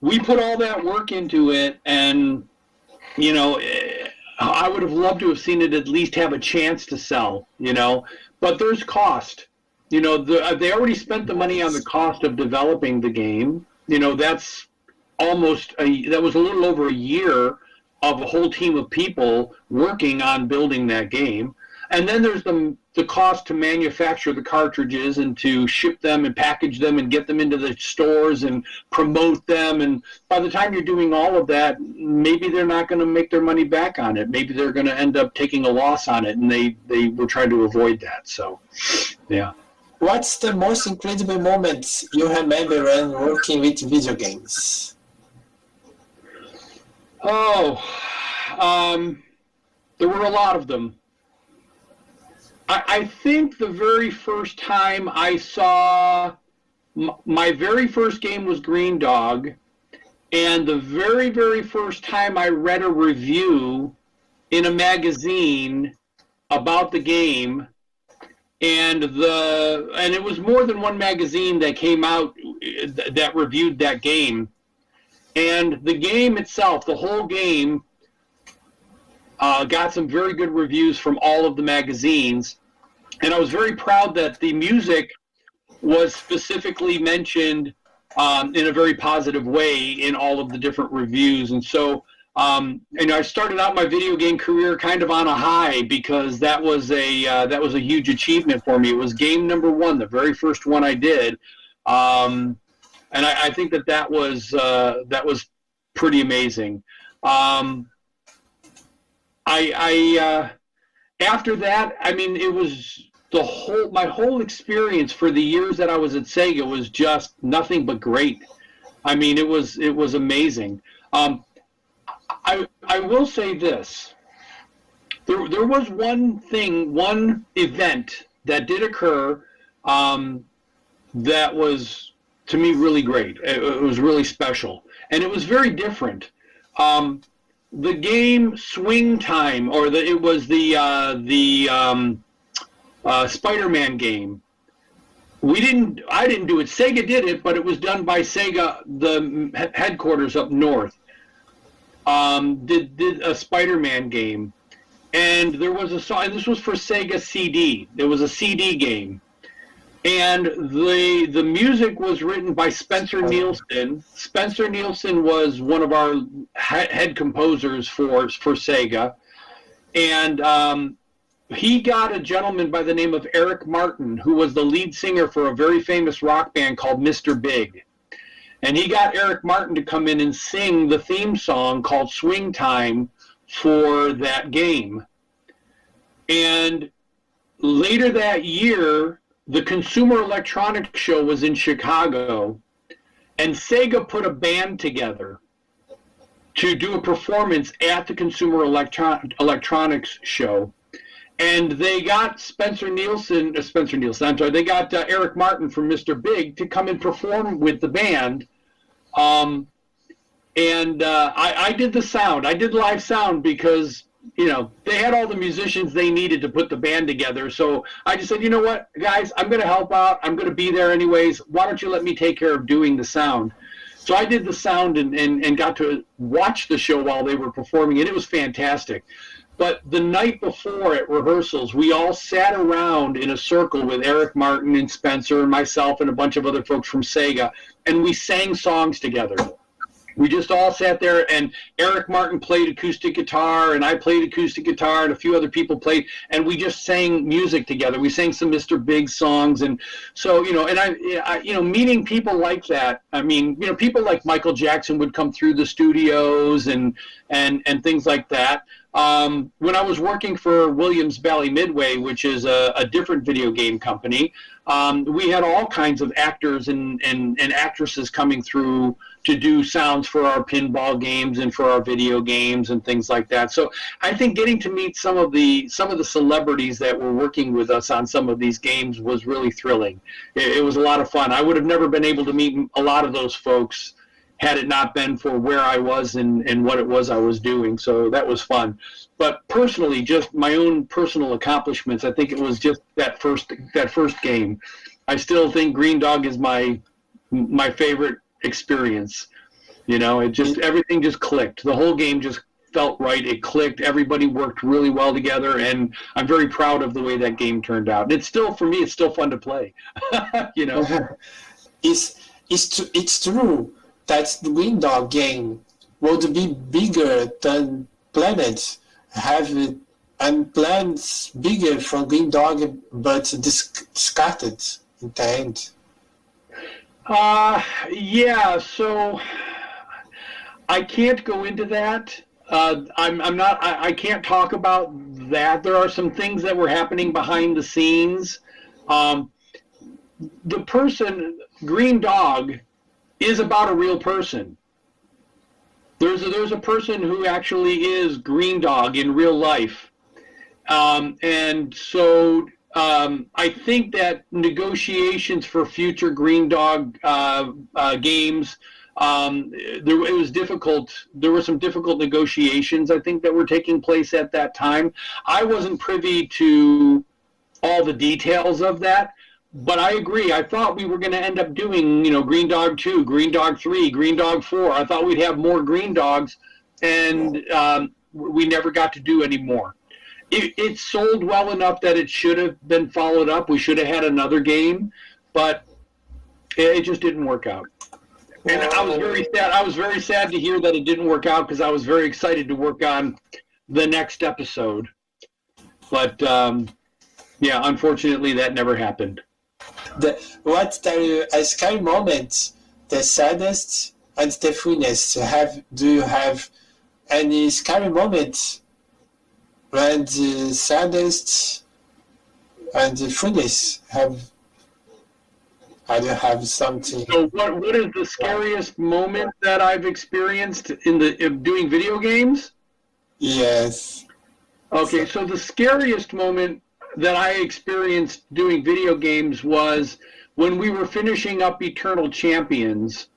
We put all that work into it, and you know. I would have loved to have seen it at least have a chance to sell, you know, but there's cost. You know, they already spent the money on the cost of developing the game. You know, that was a little over a year of a whole team of people working on building that game. And then there's the cost to manufacture the cartridges and to ship them and package them and get them into the stores and promote them. And by the time you're doing all of that, maybe they're not going to make their money back on it. Maybe they're going to end up taking a loss on it, and they were trying to avoid that. So, yeah. What's the most incredible moment you remember when working with video games? There were a lot of them. I think the very first time I saw my very first game was Greendog, and the very, very first time I read a review in a magazine about the game, and it was more than one magazine that came out that reviewed that game. And the game itself, the whole game, got some very good reviews from all of the magazines. And I was very proud that the music was specifically mentioned in a very positive way in all of the different reviews. And so, I started out my video game career kind of on a high, because that was a huge achievement for me. It was game number one, the very first one I did, and I think that was pretty amazing. After that, I mean, it was my whole experience for the years that I was at Sega was just nothing but great. I mean, it was amazing. I will say this. There was one event that did occur that was, to me, really great. It was really special, and it was very different. The game Swing Time, or it was the Spider-Man game. I didn't do it. Sega did it, but it was done by Sega, the headquarters up north. Did a Spider-Man game, and there was a song, and this was for Sega CD. It was a CD game, and the music was written by Spencer Nielsen. Spencer Nielsen was one of our head composers for Sega, and he got a gentleman by the name of Eric Martin, who was the lead singer for a very famous rock band called Mr. Big. And he got Eric Martin to come in and sing the theme song called Swing Time for that game. And later that year, the Consumer Electronics Show was in Chicago, and Sega put a band together to do a performance at the Consumer Electronics Show. And they got they got Eric Martin from Mr. Big to come and perform with the band. I did the sound. I did live sound because, they had all the musicians they needed to put the band together. So I just said, you know what, guys, I'm going to help out. I'm going to be there anyways. Why don't you let me take care of doing the sound? So I did the sound and got to watch the show while they were performing, and it was fantastic. But the night before at rehearsals, we all sat around in a circle with Eric Martin and Spencer and myself and a bunch of other folks from Sega, and we sang songs together. We just all sat there, and Eric Martin played acoustic guitar, and I played acoustic guitar, and a few other people played, and we just sang music together. We sang some Mr. Big songs, and so, and I meeting people like that. I mean, people like Michael Jackson would come through the studios and things like that. When I was working for Williams Bally Midway, which is a different video game company, we had all kinds of actors and actresses coming through to do sounds for our pinball games and for our video games and things like that. So I think getting to meet some of the celebrities that were working with us on some of these games was really thrilling. It was a lot of fun. I would have never been able to meet a lot of those folks had it not been for where I was and what it was I was doing. So that was fun. But personally, just my own personal accomplishments, I think it was just that first game. I still think Greendog is my favorite experience. Everything just clicked. The whole game just felt right. It clicked. Everybody worked really well together, and I'm very proud of the way that game turned out. It's still, for me, it's still fun to play. It's true that the Greendog game would be bigger than Planet, and Planet's bigger from Greendog, but discarded in the end. Yeah, so I can't go into that. I can't talk about that. There are some things that were happening behind the scenes. The person, Greendog, is about a real person. There's a person who actually is Greendog in real life. And so I think that negotiations for future Greendog games, it was difficult. There were some difficult negotiations, I think, that were taking place at that time. I wasn't privy to all the details of that, but I agree. I thought we were going to end up doing, Greendog 2, Greendog 3, Greendog 4. I thought we'd have more Greendogs, and we never got to do any more. It sold well enough that it should have been followed up. We should have had another game, but it just didn't work out. And I was very sad. I was very sad to hear that it didn't work out because I was very excited to work on the next episode. But yeah, unfortunately, that never happened. What are a scary moment, the saddest and the funniest? Do you have any scary moments? When the saddest and the funniest I don't have something. So what is the scariest moment that I've experienced in doing video games? Yes. Okay, so the scariest moment that I experienced doing video games was when we were finishing up Eternal Champions.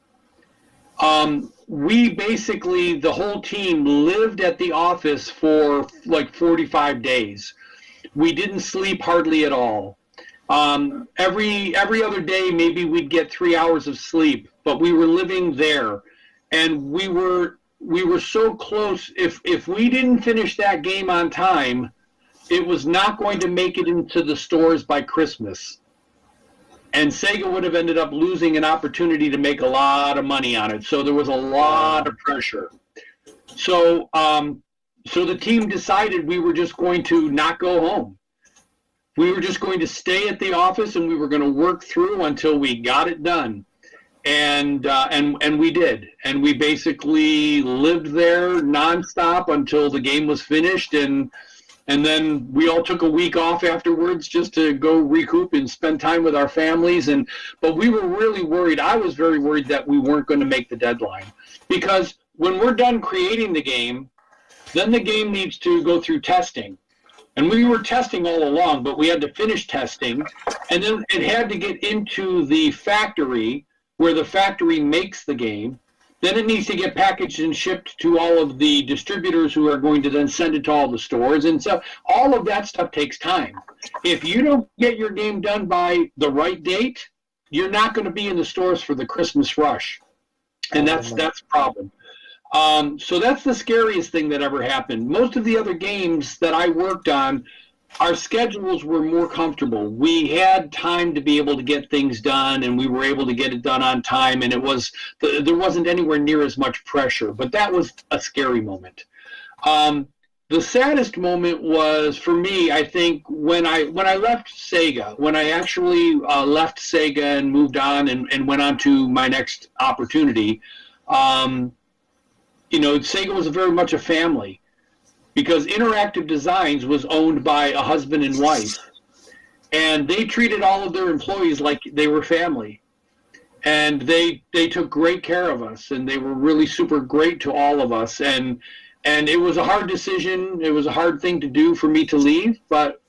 We basically, the whole team lived at the office for like 45 days. We didn't sleep hardly at all. Every other day, maybe we'd get 3 hours of sleep, but we were living there, and we were so close. If we didn't finish that game on time, it was not going to make it into the stores by Christmas. And Sega would have ended up losing an opportunity to make a lot of money on it. So there was a lot of pressure. So the team decided we were just going to not go home. We were just going to stay at the office, and we were going to work through until we got it done. And we did. And we basically lived there nonstop until the game was finished. And then we all took a week off afterwards just to go recoup and spend time with our families. But we were really worried. I was very worried that we weren't going to make the deadline. Because when we're done creating the game, then the game needs to go through testing. And we were testing all along, but we had to finish testing. And then it had to get into the factory where the factory makes the game. Then it needs to get packaged and shipped to all of the distributors who are going to then send it to all the stores. And so all of that stuff takes time. If you don't get your game done by the right date, you're not going to be in the stores for the Christmas rush. And that's a problem. So that's the scariest thing that ever happened. Most of the other games that I worked on, our schedules were more comfortable. We had time to be able to get things done, and we were able to get it done on time, and there wasn't anywhere near as much pressure. But that was a scary moment. The saddest moment was, for me, I think, when I left Sega, when I actually left Sega and moved on and went on to my next opportunity. Sega was very much a family, because Interactive Designs was owned by a husband and wife, and they treated all of their employees like they were family, and they took great care of us, and they were really super great to all of us, and it was a hard decision. It was a hard thing to do for me to leave, but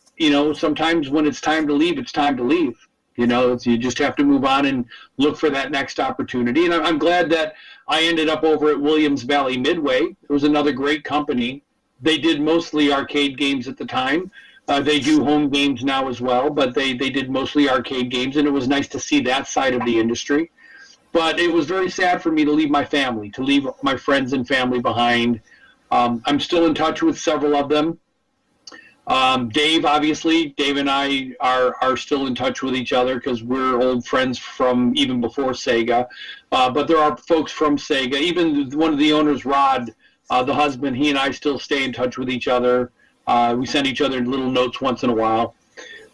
sometimes when it's time to leave, it's time to leave. You just have to move on and look for that next opportunity. And I'm glad that I ended up over at Williams Valley Midway. It was another great company. They did mostly arcade games at the time. They do home games now as well, but they did mostly arcade games, and it was nice to see that side of the industry. But it was very sad for me to leave my family, to leave my friends and family behind. I'm still in touch with several of them. Dave and I are still in touch with each other because we're old friends from even before Sega. But there are folks from Sega. Even one of the owners, Rod, the husband, he and I still stay in touch with each other. We send each other little notes once in a while.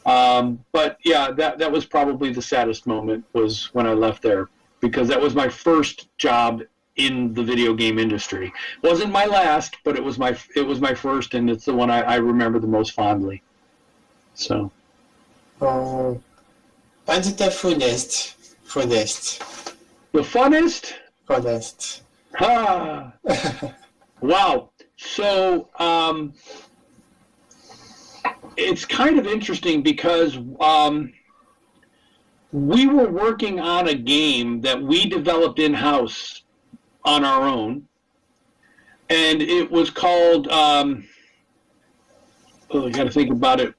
But yeah, that was probably the saddest moment, was when I left there, because that was my first job in the video game industry. It wasn't my last, but it was my first, and it's the one I remember the most fondly. So. And the funnest. The funnest? Funnest. Ah. Wow. So, it's kind of interesting because we were working on a game that we developed in-house on our own, and it was called, I got to think about it,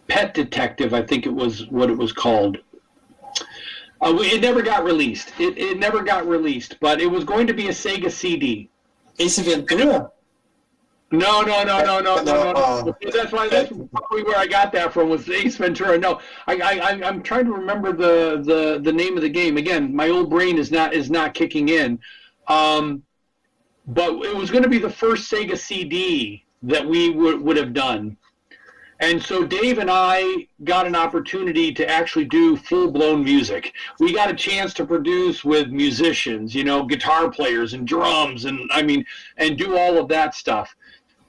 Pet Detective, I think it was what it was called. It never got released. It never got released, but it was going to be a Sega CD. Ace Ventura? No. That's probably where I got that from, was Ace Ventura. No, I'm trying to remember the name of the game. Again, my old brain is not kicking in. But it was going to be the first Sega CD that we would have done. And so Dave and I got an opportunity to actually do full-blown music. We got a chance to produce with musicians, guitar players and drums, and do all of that stuff.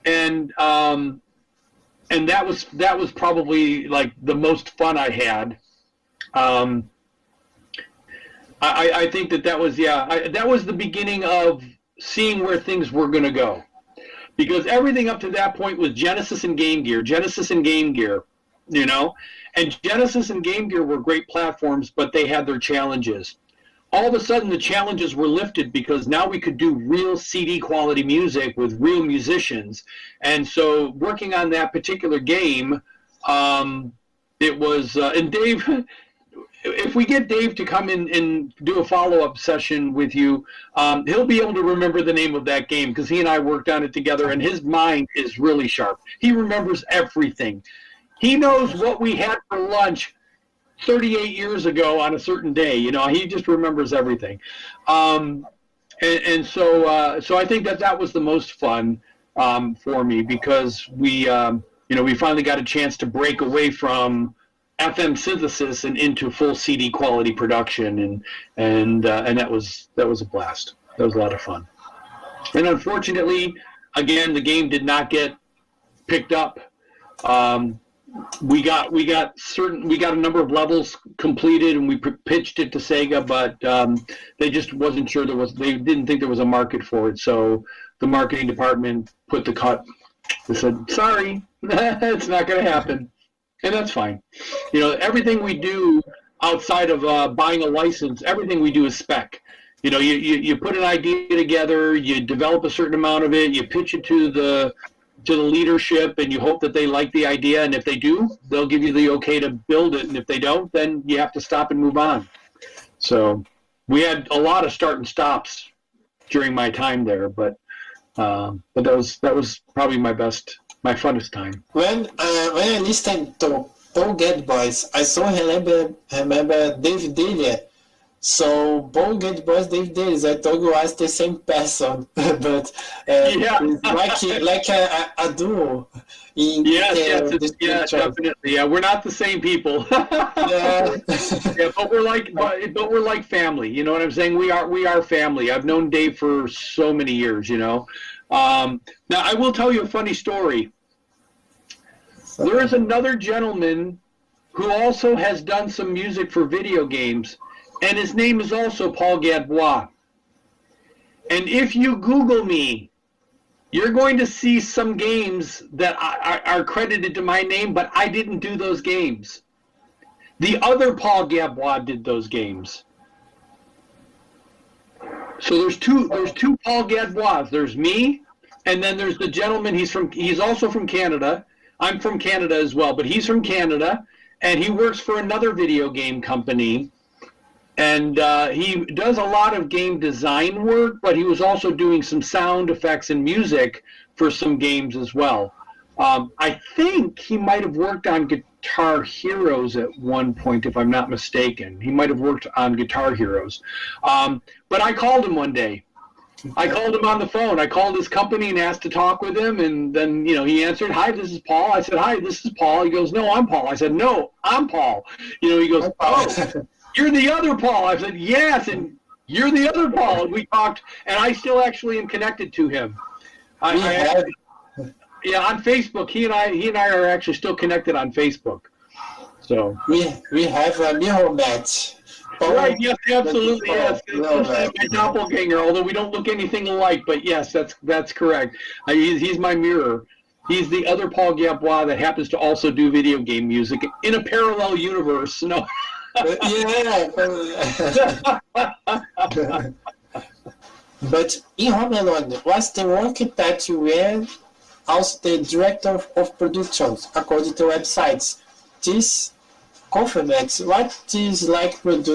And that was probably like the most fun I had. I think that was the beginning of seeing where things were going to go. Because everything up to that point was Genesis and Game Gear, and Genesis and Game Gear were great platforms, but they had their challenges. All of a sudden, the challenges were lifted because now we could do real CD quality music with real musicians. And so working on that particular game, it was, and Dave, if we get Dave to come in and do a follow-up session with you, he'll be able to remember the name of that game because he and I worked on it together, and his mind is really sharp. He remembers everything. He knows what we had for lunch 38 years ago on a certain day. He just remembers everything. So I think that was the most fun for me because we finally got a chance to break away from FM synthesis and into full CD quality production, and that was a blast. That was a lot of fun. And unfortunately, again, the game did not get picked up. We got a number of levels completed, and we pitched it to Sega, but they just wasn't sure they didn't think there was a market for it. So the marketing department put the cut. They said, "Sorry, it's not going to happen." And that's fine. Everything we do outside of buying a license, everything we do is spec. You put an idea together, you develop a certain amount of it, you pitch it to the leadership, and you hope that they like the idea. And if they do, they'll give you the okay to build it. And if they don't, then you have to stop and move on. So we had a lot of start and stops during my time there, but that was probably my funnest time. When I listened to Paul Gadbois, I so remember David Delia. So Paul Gadbois, David Delia, I thought you was the same person, but it's like a duo. Yes, definitely. Yeah, we're not the same people. Yeah. Yeah, but we're like family. You know what I'm saying? We are family. I've known Dave for so many years. Now, I will tell you a funny story. There is another gentleman who also has done some music for video games, and his name is also Paul Gadbois. And if you Google me, you're going to see some games that are credited to my name, but I didn't do those games. The other Paul Gadbois did those games. So there's two Paul Gadbois. There's me, and then there's the gentleman. He's also from Canada. I'm from Canada as well, but he's from Canada, and he works for another video game company. And he does a lot of game design work, but he was also doing some sound effects and music for some games as well. I think he might have worked on Guitar Heroes at one point, if I'm not mistaken. He might have worked on Guitar Heroes. But I called him one day. I called him on the phone. I called his company and asked to talk with him, and then he answered, "Hi, this is Paul." I said, "Hi, this is Paul." He goes, "No, I'm Paul." I said, "No, I'm Paul." He goes, "Oh, you're the other Paul." I said, "Yes, and you're the other Paul." And we talked, and I still actually am connected to him. On Facebook. He and I are actually still connected on Facebook. So we have a mirror match. Right, yes, absolutely, yes. My doppelganger, although we don't look anything alike, but yes, that's correct. He's my mirror. He's the other Paul Gadbois that happens to also do video game music in a parallel universe. No. Yeah. But in Home Alone, what's the work that you were also the director of productions, according to websites? This confirms what is like what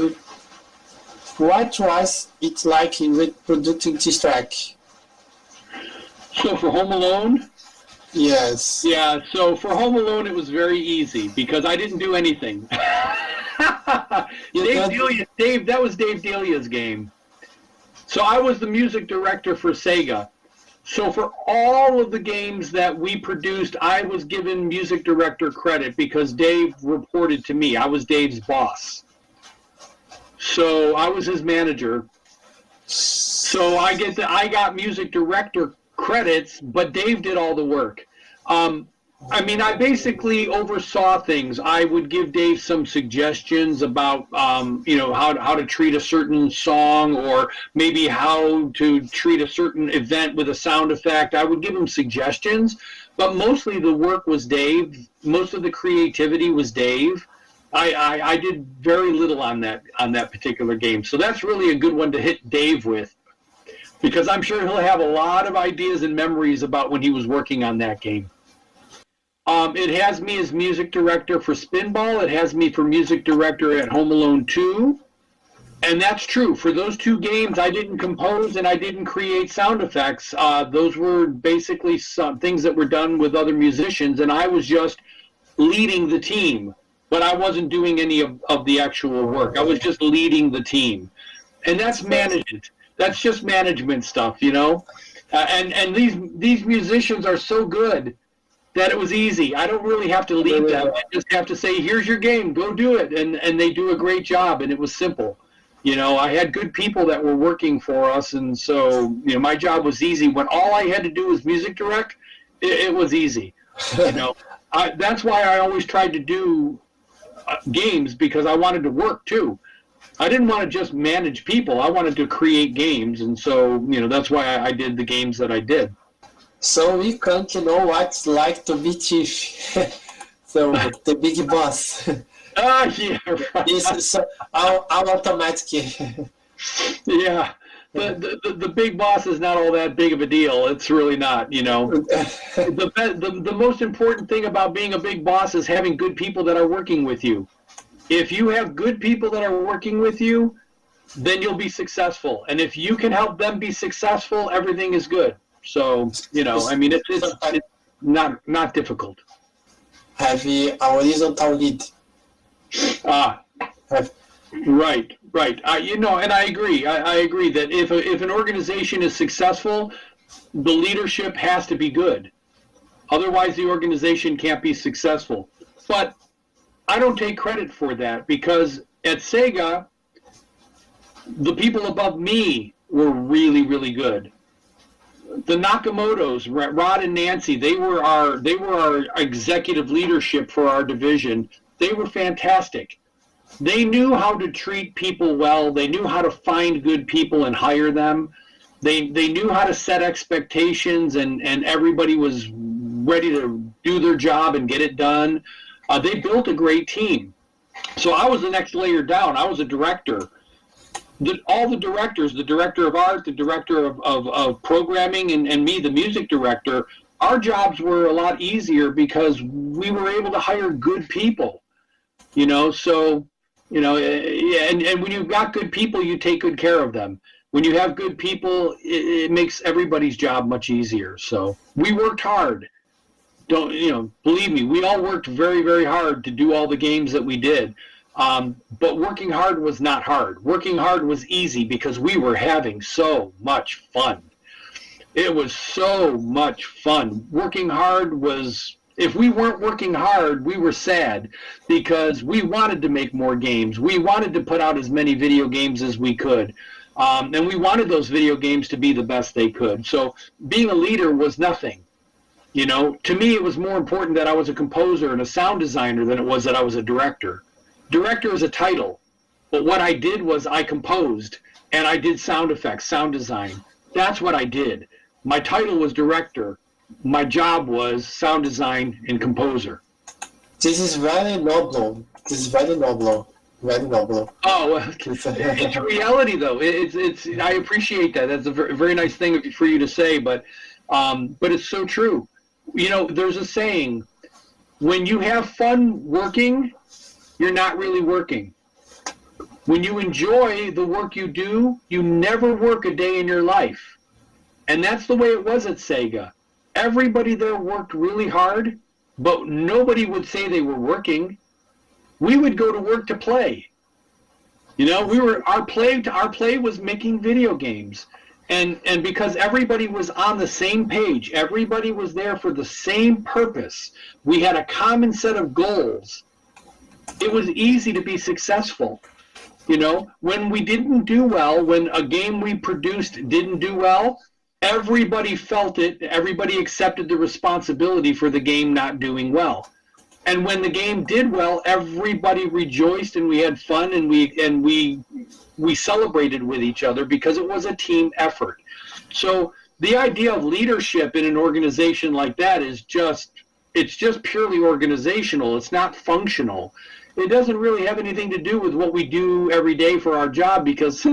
was it like with producing this track? So for Home Alone? Yes. Yeah, so for Home Alone, it was very easy because I didn't do anything. That was Dave Delia's game. So I was the music director for Sega. So for all of the games that we produced, I was given music director credit because Dave reported to me. I was Dave's boss. So I was his manager. So I got music director credits, but Dave did all the work. I basically oversaw things. I would give Dave some suggestions about, how to treat a certain song, or maybe how to treat a certain event with a sound effect. I would give him suggestions, but mostly the work was Dave. Most of the creativity was Dave. I did very little on that particular game. So that's really a good one to hit Dave with, because I'm sure he'll have a lot of ideas and memories about when he was working on that game. It has me as music director for Spinball. It has me for music director at Home Alone 2. And that's true. For those two games, I didn't compose and I didn't create sound effects. Those were basically some things that were done with other musicians, and I was just leading the team. But I wasn't doing any of the actual work. I was just leading the team. And that's management. That's just management stuff, and these musicians are so good that it was easy. I don't really have to lead them. I just have to say, here's your game, go do it. And they do a great job, and it was simple. I had good people that were working for us, and so, my job was easy. When all I had to do was music direct, it was easy. That's why I always tried to do games, because I wanted to work too. I didn't want to just manage people. I wanted to create games, and so, that's why I did the games that I did. So we come to know what it's like to be chief. So the big boss. Yeah, right. It's all automatic. Yeah, the big boss is not all that big of a deal. It's really not, The most important thing about being a big boss is having good people that are working with you. If you have good people that are working with you, then you'll be successful. And if you can help them be successful, everything is good. So, it's not difficult. Have a horizontal lead. Right. And I agree. I agree that if an organization is successful, the leadership has to be good. Otherwise, the organization can't be successful. But I don't take credit for that, because at Sega, the people above me were really, really good. The Nakamotos, Rod and Nancy, they were our executive leadership for our division. They were fantastic. They knew how to treat people well. They knew how to find good people and hire them. They knew how to set expectations, and everybody was ready to do their job and get it done. They built a great team. So I was the next layer down. I was a director. All the directors, the director of art, the director of programming, and me, the music director, our jobs were a lot easier because we were able to hire good people. So, and when you've got good people, you take good care of them. When you have good people, it makes everybody's job much easier. So we worked hard. Believe me, we all worked very, very hard to do all the games that we did. But working hard was not hard. Working hard was easy because we were having so much fun. It was so much fun. Working hard was, if we weren't working hard, we were sad, because we wanted to make more games. We wanted to put out as many video games as we could. And we wanted those video games to be the best they could. So being a leader was nothing. To me, it was more important that I was a composer and a sound designer than it was that I was a director. Director is a title, but what I did was I composed, and I did sound effects, sound design. That's what I did. My title was director, my job was sound design and composer. This is very noble. This is very noble. Very noble. Oh, it's a reality, though. It's. I appreciate that. That's a very, very nice thing for you to say, but it's so true. You know, there's a saying: when you have fun working, you're not really working. When you enjoy the work you do, you never work a day in your life. And that's the way it was at Sega. Everybody there worked really hard, but nobody would say they were working. We would go to work to play. You know, our play was making video games. And because everybody was on the same page, everybody was there for the same purpose. We had a common set of goals. It was easy to be successful. You know, when we didn't do well, when a game we produced didn't do well, everybody felt it. Everybody accepted the responsibility for the game not doing well. And when the game did well, everybody rejoiced and we had fun and we celebrated with each other because it was a team effort. So the idea of leadership in an organization like that is just purely organizational. It's not functional. It doesn't really have anything to do with what we do every day for our job, because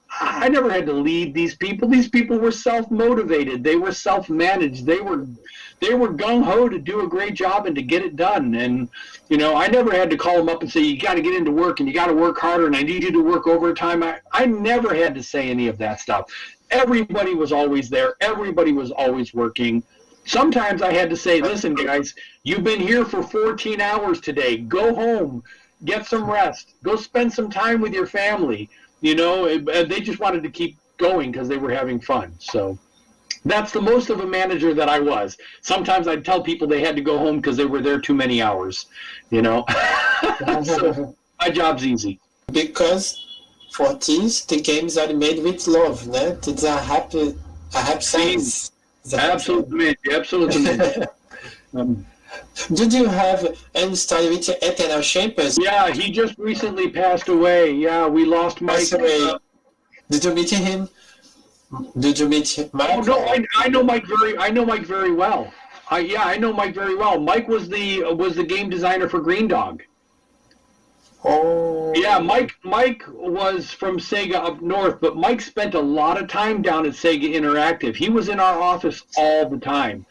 I never had to lead these people. These people were self-motivated. They were self-managed. They were gung-ho to do a great job and to get it done. And, you know, I never had to call them up and say, you got to get into work and you got to work harder and I need you to work overtime. I never had to say any of that stuff. Everybody was always there. Everybody was always working. Sometimes I had to say, listen, guys, you've been here for 14 hours today. Go home, get some rest, go spend some time with your family. You know, they just wanted to keep going because they were having fun. So that's the most of a manager that I was. Sometimes I'd tell people they had to go home because they were there too many hours, you know. So my job's easy. Because for this, the games are made with love, né? It's a happy sense. Absolutely. Did you have any story with Eternal Shapers? Yeah, he just recently passed away. Yeah, we lost Mike. Did you meet him? Did you meet Mike? Oh no, I know Mike very well. I know Mike very well. Mike was the game designer for Greendog. Oh. Yeah, Mike was from Sega up north, but Mike spent a lot of time down at Sega Interactive. He was in our office all the time.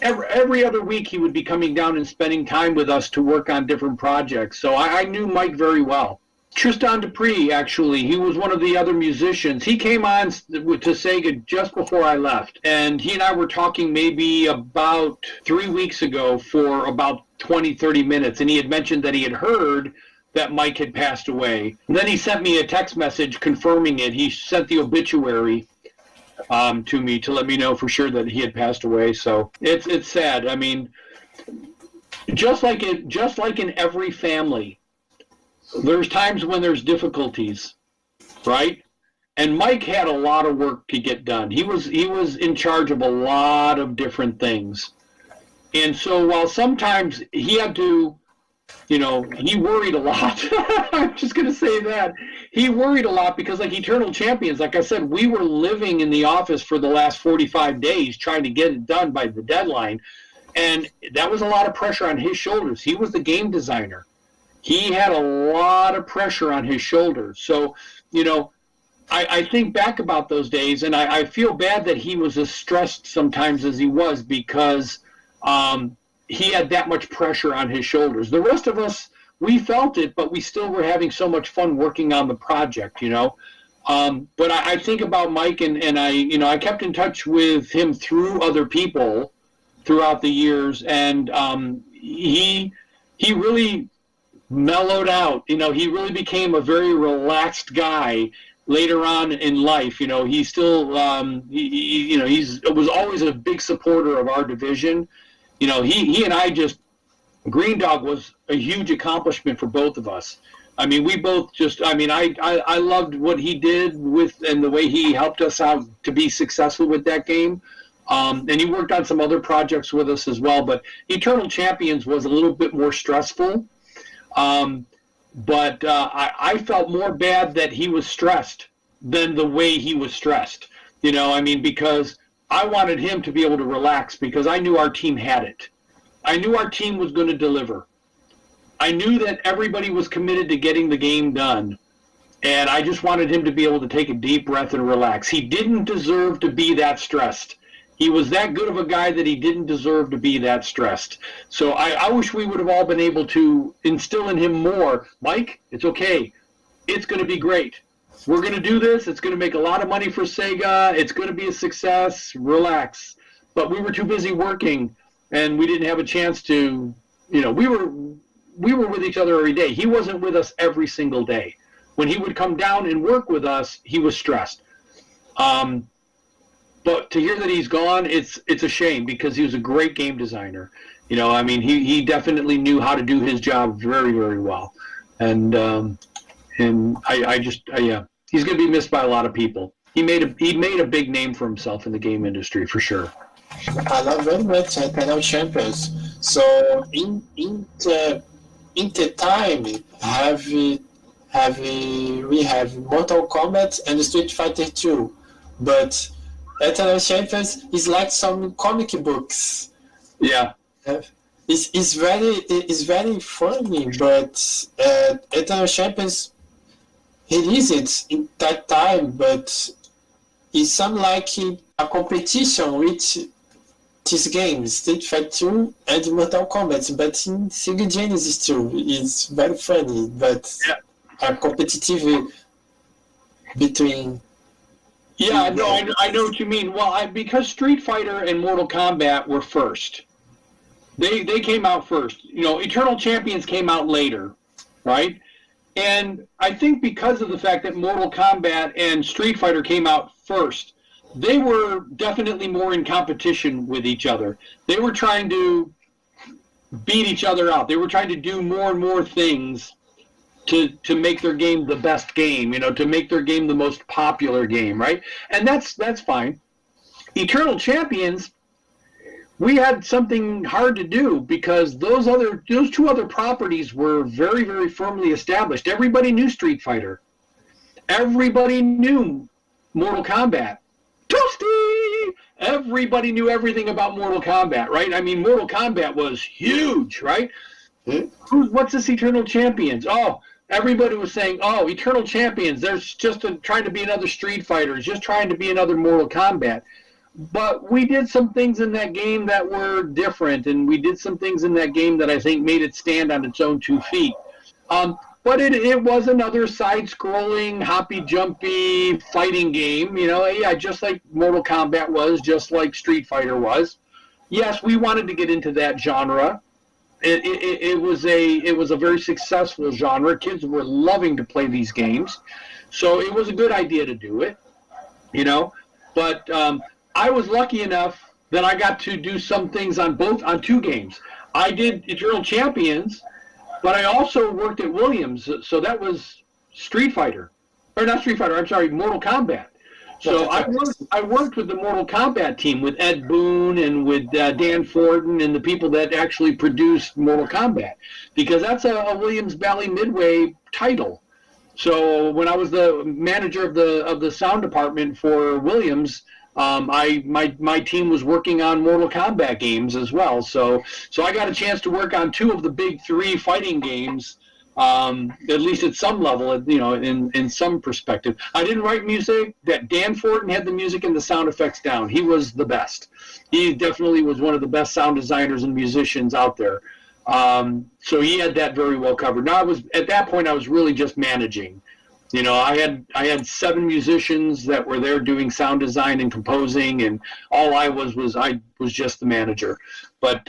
Every other week he would be coming down and spending time with us to work on different projects. So I knew Mike very well. Tristan Dupree, actually, he was one of the other musicians. He came on to Sega just before I left, and he and I were talking maybe about 3 weeks ago for about 20, 30 minutes, and he had mentioned that he had heard that Mike had passed away. And then he sent me a text message confirming it. He sent the obituary to me to let me know for sure that he had passed away. So it's sad. I mean, just like in every family, there's times when there's difficulties, right? And Mike had a lot of work to get done. He was in charge of a lot of different things. And so while sometimes he had to, you know, he worried a lot. I'm just going to say that. He worried a lot because, like Eternal Champions, like I said, we were living in the office for the last 45 days trying to get it done by the deadline. And that was a lot of pressure on his shoulders. He was the game designer. He had a lot of pressure on his shoulders. So, you know, I think back about those days, and I feel bad that he was as stressed sometimes as he was because he had that much pressure on his shoulders. The rest of us, we felt it, but we still were having so much fun working on the project, you know. But I think about Mike, and I kept in touch with him through other people throughout the years, and he really mellowed out. You know, he really became a very relaxed guy later on in life. You know, he still, he was always a big supporter of our division. You know, he and I just, Greendog was a huge accomplishment for both of us. I mean, we both just, I mean, I loved what he did with, and the way he helped us out to be successful with that game. And he worked on some other projects with us as well, but Eternal Champions was a little bit more stressful. But I felt more bad that he was stressed than the way he was stressed. You know, I mean, because I wanted him to be able to relax because I knew our team had it. I knew our team was going to deliver. I knew that everybody was committed to getting the game done. And I just wanted him to be able to take a deep breath and relax. He didn't deserve to be that stressed. He was that good of a guy that he didn't deserve to be that stressed. So I wish we would have all been able to instill in him more. Mike, it's okay. It's going to be great. We're going to do this. It's going to make a lot of money for Sega. It's going to be a success. Relax. But we were too busy working, and we didn't have a chance to, we were with each other every day. He wasn't with us every single day. When he would come down and work with us, he was stressed. But to hear that he's gone, it's a shame because he was a great game designer. He definitely knew how to do his job very, very well. And he's going to be missed by a lot of people. He made a big name for himself in the game industry for sure. I love very much Eternal Champions. So in the time we have Mortal Kombat and Street Fighter 2, but Eternal Champions is like some comic books. Yeah, it's very funny, but Eternal Champions released in that time, but it's some like a competition with these games, Street Fighter 2 and Mortal Kombat, but in Sega Genesis too. It's very funny, but a competitive between. Yeah, no, I know what you mean. Well, because Street Fighter and Mortal Kombat were first. They came out first. Eternal Champions came out later, right? And I think because of the fact that Mortal Kombat and Street Fighter came out first, they were definitely more in competition with each other. They were trying to beat each other out. They were trying to do more and more things to make their game the best game, to make their game the most popular game, right? And that's fine. Eternal Champions, we had something hard to do because those two other properties were very, very firmly established. Everybody knew Street Fighter. Everybody knew Mortal Kombat. Toasty! Everybody knew everything about Mortal Kombat, right? I mean, Mortal Kombat was huge, right? What's this Eternal Champions? Oh, everybody was saying, oh, Eternal Champions, there's just trying to be another Street Fighter, it's just trying to be another Mortal Kombat. But we did some things in that game that were different, and we did some things in that game that I think made it stand on its own 2 feet. But it was another side-scrolling, hoppy-jumpy fighting game, just like Mortal Kombat was, just like Street Fighter was. Yes, we wanted to get into that genre. It was a very successful genre. Kids were loving to play these games, so it was a good idea to do it, But I was lucky enough that I got to do some things on 2 games. I did Eternal Champions, but I also worked at Williams, so that was Street Fighter, or not Street Fighter. I'm sorry, Mortal Kombat. So I worked with the Mortal Kombat team with Ed Boon and with Dan Forden and the people that actually produced Mortal Kombat, because that's a Williams Valley Midway title. So when I was the manager of the sound department for Williams, my team was working on Mortal Kombat games as well. So I got a chance to work on 2 of the big 3 fighting games. At least at some level, in some perspective. I didn't write music. That Dan Forden had the music and the sound effects down. He was the best. He definitely was one of the best sound designers and musicians out there. So he had that very well covered. Now at that point I was really just managing. I had 7 musicians that were there doing sound design and composing, and all I was just the manager. But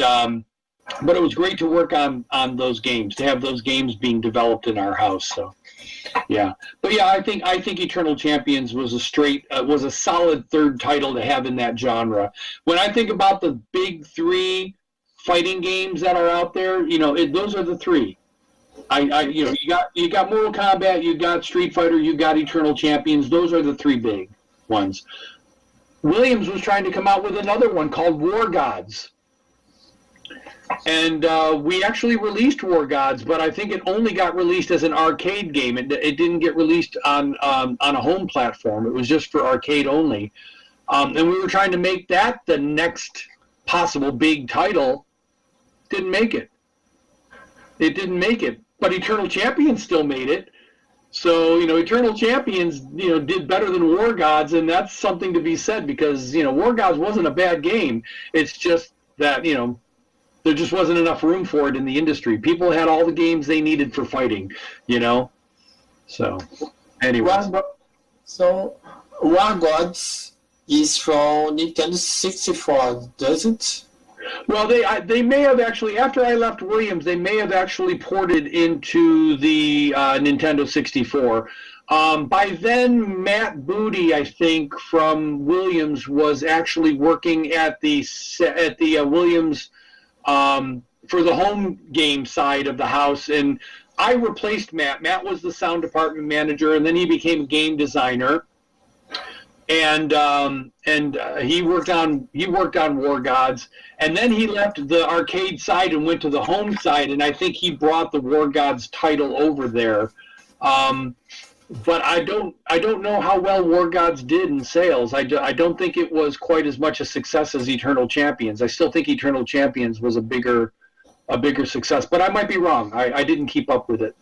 it was great to work on those games, to have those games being developed in our house. So, yeah. But yeah, I think Eternal Champions was a solid 3rd title to have in that genre. When I think about the big 3 fighting games that are out there, those are the 3. You got Mortal Kombat, you got Street Fighter, you got Eternal Champions. Those are the 3 big ones. Williams was trying to come out with another one called War Gods. And we actually released War Gods, but I think it only got released as an arcade game. It didn't get released on a home platform. It was just for arcade only. And we were trying to make that the next possible big title. Didn't make it. It didn't make it. But Eternal Champions still made it. So, Eternal Champions, did better than War Gods, and that's something to be said because, War Gods wasn't a bad game. It's just that, there just wasn't enough room for it in the industry. People had all the games they needed for fighting, So, anyway. So, War Gods is from Nintendo 64, doesn't it? Well, they may have actually, after I left Williams, they may have actually ported into the Nintendo 64. By then, Matt Booty, I think, from Williams was actually working at the Williams for the home game side of the house, and I replaced Matt. Matt was the sound department manager, and then he became a game designer. And he worked on War Gods, and then he left the arcade side and went to the home side, and I think he brought the War Gods title over there. But I don't know how well War Gods did in sales. I don't think it was quite as much a success as Eternal Champions. I still think Eternal Champions was a bigger success, but I might be wrong. I didn't keep up with it.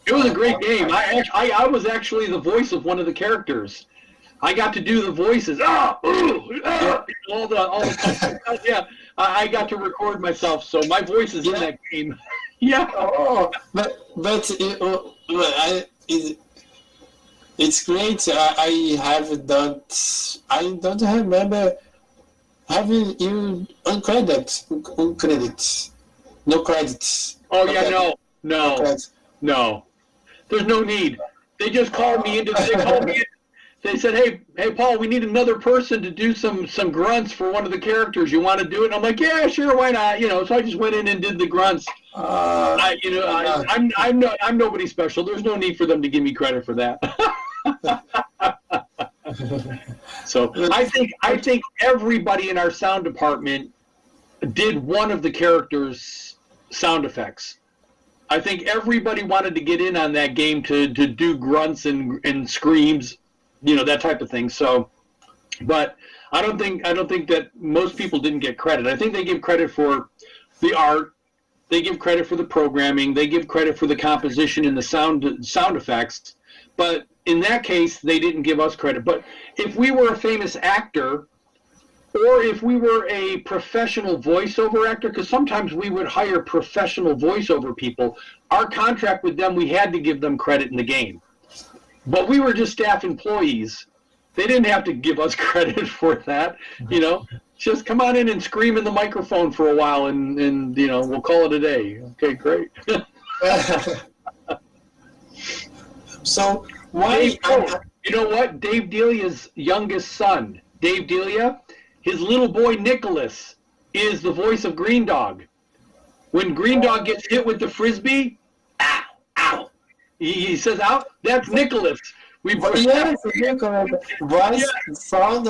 It was a great game. I was actually the voice of one of the characters. I got to do the voices. All the yeah. I got to record myself, so my voice is in that game. Yeah. Oh, but it's great. I don't remember having you on credits. No credits. Oh yeah, no. There's no need. They just called me into. They said, "Hey, Paul, we need another person to do some grunts for one of the characters. You want to do it?" And I'm like, "Yeah, sure, why not?" So I just went in and did the grunts. I'm nobody special. There's no need for them to give me credit for that. So I think everybody in our sound department did one of the characters' sound effects. I think everybody wanted to get in on that game to do grunts and screams, that type of thing. So, but I don't think that most people didn't get credit. I think they give credit for the art, they give credit for the programming, they give credit for the composition and the sound effects. But in that case, they didn't give us credit. But if we were a famous actor, or if we were a professional voiceover actor, because sometimes we would hire professional voiceover people, our contract with them, we had to give them credit in the game. But we were just staff employees. They didn't have to give us credit for that, Just come on in and scream in the microphone for a while, and we'll call it a day. Okay, great. So why? You know what? Dave Delia's youngest son, Dave Delia, his little boy Nicholas is the voice of Greendog. When Greendog gets hit with the frisbee, ow, ow. He says, "Out." That's Nicholas. Yes, Nicholas. Son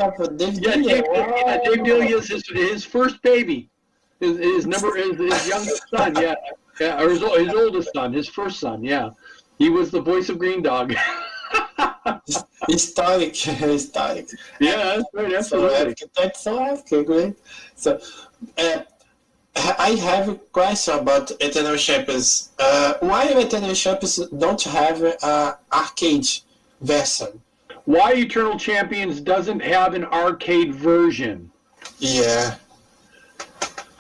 of Dave Delia. Yeah, Dave Delia is his first baby. His youngest son. Yeah, or his oldest son, his first son. Yeah, he was the voice of Greendog. Historic. Yeah, that's right. Absolutely. That's so great. So, I have a question about Eternal Champions. Why Eternal Champions don't have an arcade version? Why Eternal Champions doesn't have an arcade version? Yeah.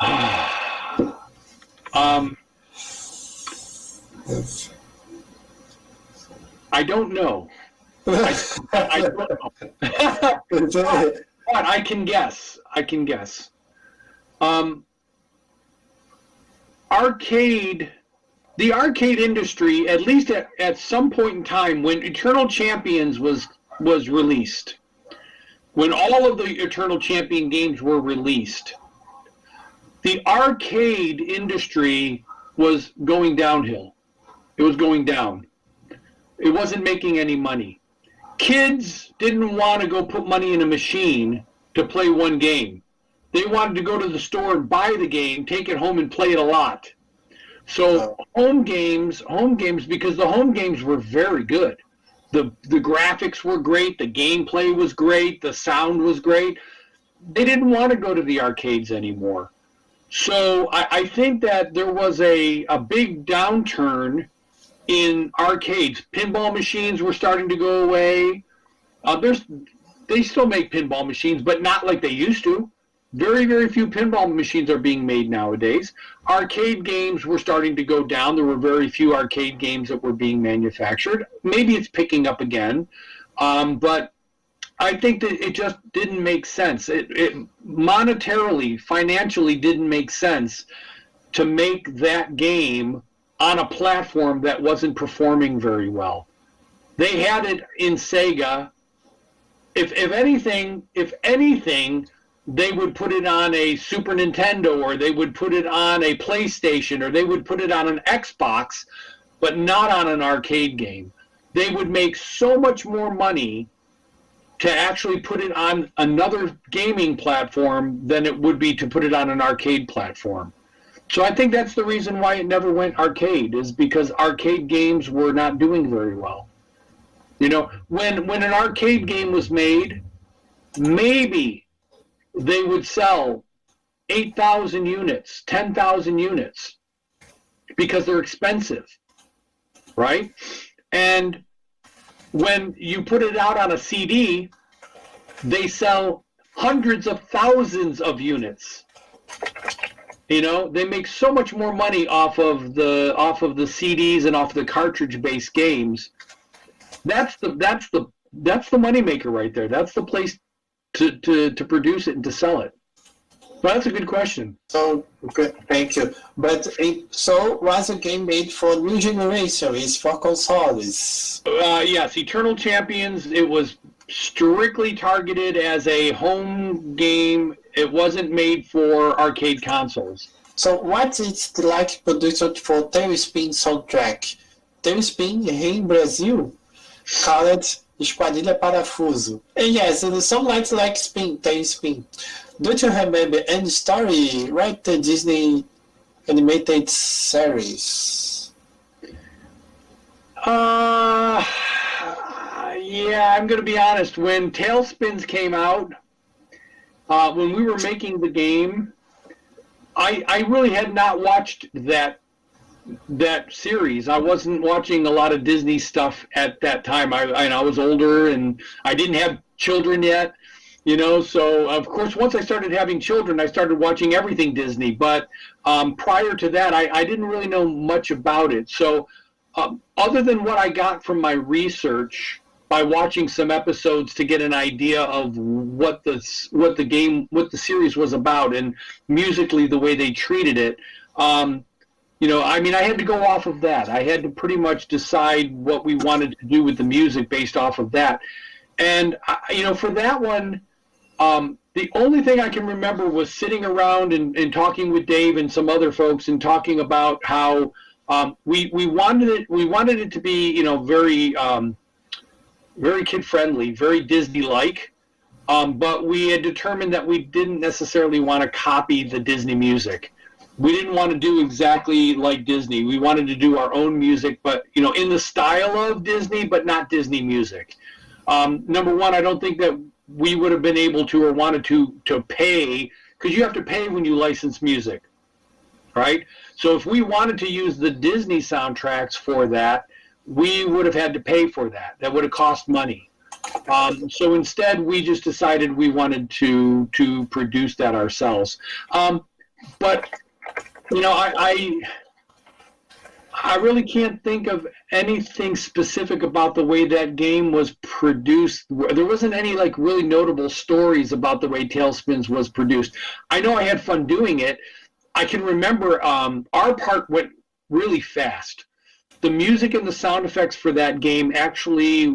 I don't know. I don't know. But I can guess. The arcade industry, at least at some point in time, when Eternal Champions was released, when all of the Eternal Champion games were released, the arcade industry was going downhill. It was going down. It wasn't making any money. Kids didn't want to go put money in a machine to play one game. They wanted to go to the store and buy the game, take it home and play it a lot. So home games, because the home games were very good. the graphics were great, the gameplay was great, the sound was great. They didn't want to go to the arcades anymore. So I think that there was a big downturn in arcades. Pinball machines were starting to go away. They still make pinball machines, but not like they used to. Very, very few pinball machines are being made nowadays. Arcade games were starting to go down. There were very few arcade games that were being manufactured. Maybe it's picking up again, but I think that it just didn't make sense. It monetarily, financially didn't make sense to make that game on a platform that wasn't performing very well. They had it in Sega. If anything, they would put it on a Super Nintendo, or they would put it on a PlayStation, or they would put it on an Xbox, but not on an arcade game. They would make so much more money to actually put it on another gaming platform than it would be to put it on an arcade platform. So I think that's the reason why it never went arcade, is because arcade games were not doing very well. You know, when an arcade game was made, maybe they would sell 8,000 units, 10,000 units, because they're expensive, right? And when you put it out on a CD, they sell hundreds of thousands of units. You know, they make so much more money off of the CDs and off the cartridge-based games. That's the moneymaker right there. That's the place to produce it and to sell it. But that's a good question. So, good, thank you. But so was a game made for new generation, it's for consoles? Yes, Eternal Champions, it was strictly targeted as a home game. It wasn't made for arcade consoles. So what is like produced for Tailspin soundtrack? Tailspin em Brazil called Esquadrilha Parafuso. And yes, some like spin, Tailspin. Don't you remember any story, right? The Disney animated series. Yeah, I'm going to be honest. When Tailspins came out, when we were making the game, I really had not watched that series. I wasn't watching a lot of Disney stuff at that time. I was older and I didn't have children yet. You know, so of course, once I started having children, I started watching everything Disney. But prior to that, I didn't really know much about it. So other than what I got from my research by watching some episodes to get an idea of what the series was about, and musically the way they treated it, you know, I mean, I had to go off of that. I had to pretty much decide what we wanted to do with the music based off of that. And you know, for that one, the only thing I can remember was sitting around and talking with Dave and some other folks and talking about how we wanted it to be, you know, very very kid friendly, very Disney like, but we had determined that we didn't necessarily want to copy the Disney music. We didn't want to do exactly like Disney. We wanted to do our own music, but you know, in the style of Disney, but not Disney music. Number one, I don't think that we would have been able to or wanted to pay, because you have to pay when you license music, right? So if we wanted to use the Disney soundtracks for that, we would have had to pay for that. That would have cost money. So instead, we just decided we wanted to produce that ourselves. But you know, I really can't think of anything specific about the way that game was produced. There wasn't any like really notable stories about the way Tailspins was produced. I know I had fun doing it. I can remember our part went really fast. The music and the sound effects for that game actually,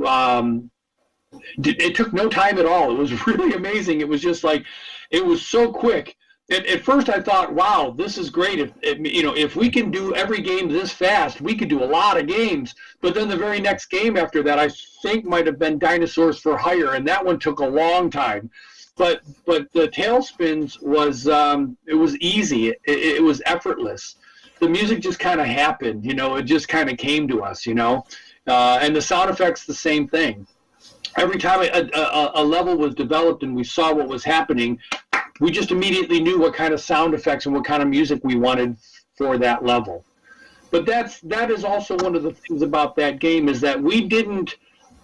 it took no time at all. It was really amazing. It was just like, it was so quick. At first I thought, wow, this is great. If we can do every game this fast, we could do a lot of games. But then the very next game after that, I think might have been Dinosaurs for Hire, and that one took a long time. But the Tailspins was, it was easy. It was effortless. The music just kind of happened, you know. It just kind of came to us, you know. And the sound effects, the same thing. Every time a level was developed and we saw what was happening, we just immediately knew what kind of sound effects and what kind of music we wanted for that level. But that is also one of the things about that game, is that we didn't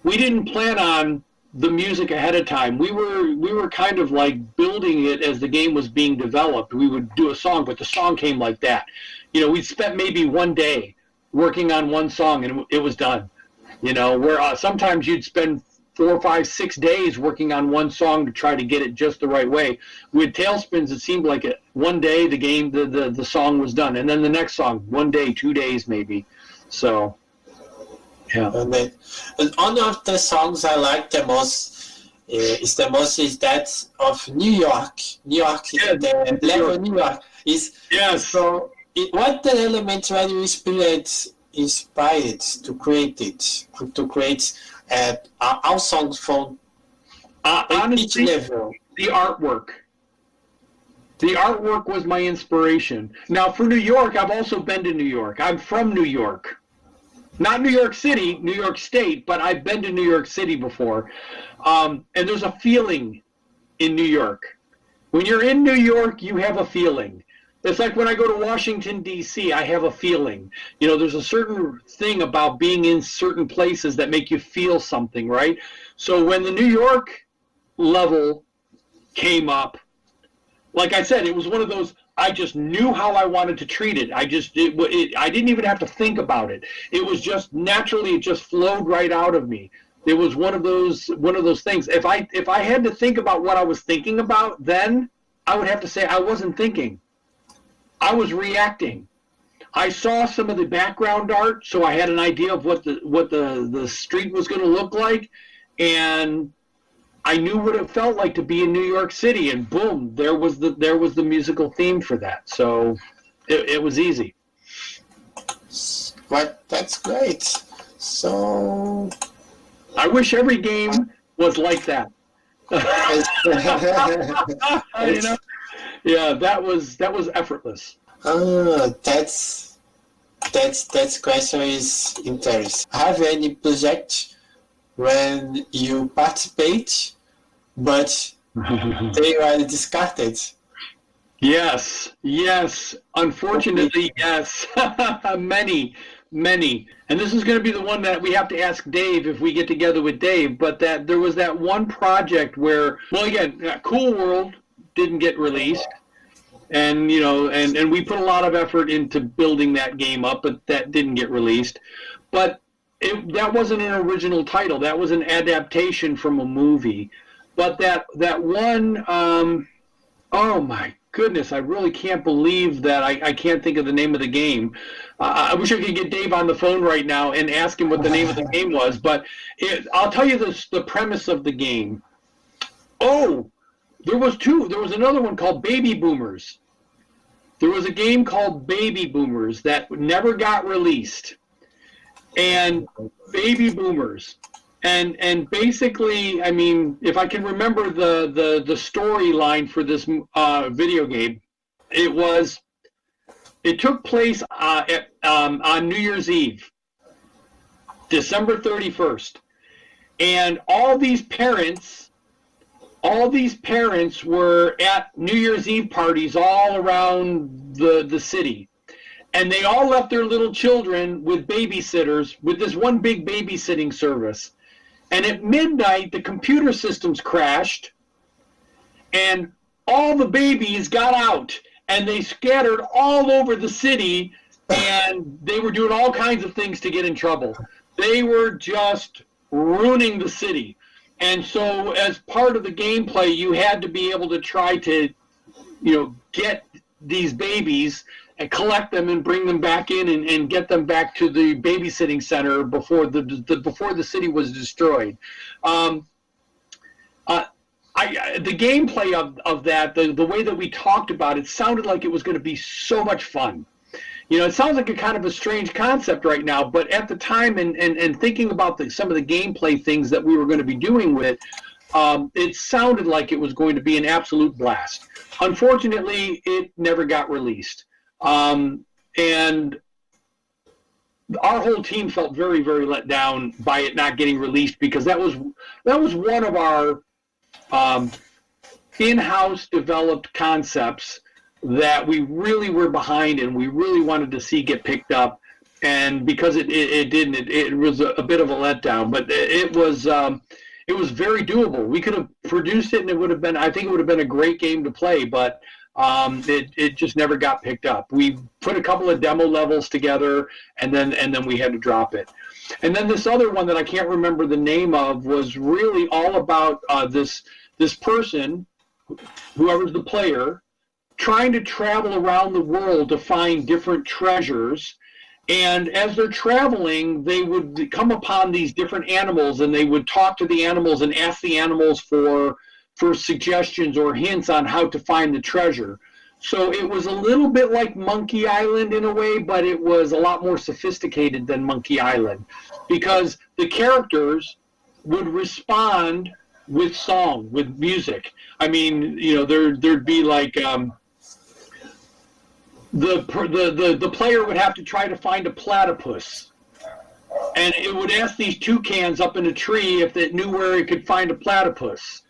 plan on the music ahead of time. We were kind of like building it as the game was being developed. We would do a song, but the song came like that. We spent maybe one day working on one song and it was done. Where sometimes you'd spend 4, 5, 6 days working on one song to try to get it just the right way. With Tailspins, it seemed like one day the song was done, and then the next song, 1 day, 2 days maybe. So, yeah. And one of the songs I like the most is that of New York. Yeah, The level New York is. Yes. So, what the elements were you inspired to create it? To create our songs from each honestly, level. the artwork. The artwork was my inspiration. Now, for New York, I've also been to New York. I'm from New York. Not New York City, New York State, but I've been to New York City before. And there's a feeling in New York. When you're in New York, you have a feeling. It's like when I go to Washington, D.C., I have a feeling. There's a certain thing about being in certain places that make you feel something, right? So when the New York level came up, like I said, it was one of those, I just knew how I wanted to treat it. I didn't even have to think about it. It was just naturally, it just flowed right out of me. It was one of those things. If I had to think about what I was thinking about then, I would have to say I wasn't thinking. I was reacting. I saw some of the background art, so I had an idea of what the street was going to look like, and I knew what it felt like to be in New York City, and boom, there was the musical theme for that. So it was easy. But that's great. So I wish every game was like that. Yeah, that was effortless. That's question is interesting. Have any project when you participate, but they were discarded? Yes. Unfortunately, yes. Many. And this is going to be the one that we have to ask Dave if we get together with Dave. But that there was that one project where, well, again, Cool World didn't get released, and and we put a lot of effort into building that game up, but that didn't get released. But that wasn't an original title. That was an adaptation from a movie. But that one, oh my goodness, I really can't believe that I can't think of the name of the game. I wish I could get Dave on the phone right now and ask him what the name of the game was. But I'll tell you the premise of the game. Oh, there was two. There was another one called Baby Boomers. There was a game called Baby Boomers that never got released. And Baby Boomers. And basically, I mean, if I can remember the storyline for this video game, it took place on New Year's Eve, December 31st. And all these parents were at New Year's Eve parties all around the city. And they all left their little children with babysitters with this one big babysitting service. And at midnight, the computer systems crashed, and all the babies got out, and they scattered all over the city, and they were doing all kinds of things to get in trouble. They were just ruining the city. And so as part of the gameplay, you had to be able to try to, get these babies and collect them and bring them back in and get them back to the babysitting center before the city was destroyed. The gameplay of that, the way that we talked about it, sounded like it was going to be so much fun. It sounds like a kind of a strange concept right now, but at the time and thinking about some of the gameplay things that we were going to be doing with it, it sounded like it was going to be an absolute blast. Unfortunately, it never got released. And our whole team felt very, very let down by it not getting released, because that was one of our in-house developed concepts that we really were behind and we really wanted to see get picked up. And because it didn't, it was a bit of a letdown. But it was very doable. We could have produced it, and it would have been, I think it would have been a great game to play. But it just never got picked up. We put a couple of demo levels together, and then we had to drop it. And then this other one that I can't remember the name of was really all about this person, whoever's the player, trying to travel around the world to find different treasures. And as they're traveling, they would come upon these different animals, and they would talk to the animals and ask the animals for suggestions or hints on how to find the treasure. So it was a little bit like Monkey Island in a way, but it was a lot more sophisticated than Monkey Island, because the characters would respond with song, with music. I mean, there'd be like the player would have to try to find a platypus, and it would ask these toucans up in a tree if it knew where it could find a platypus.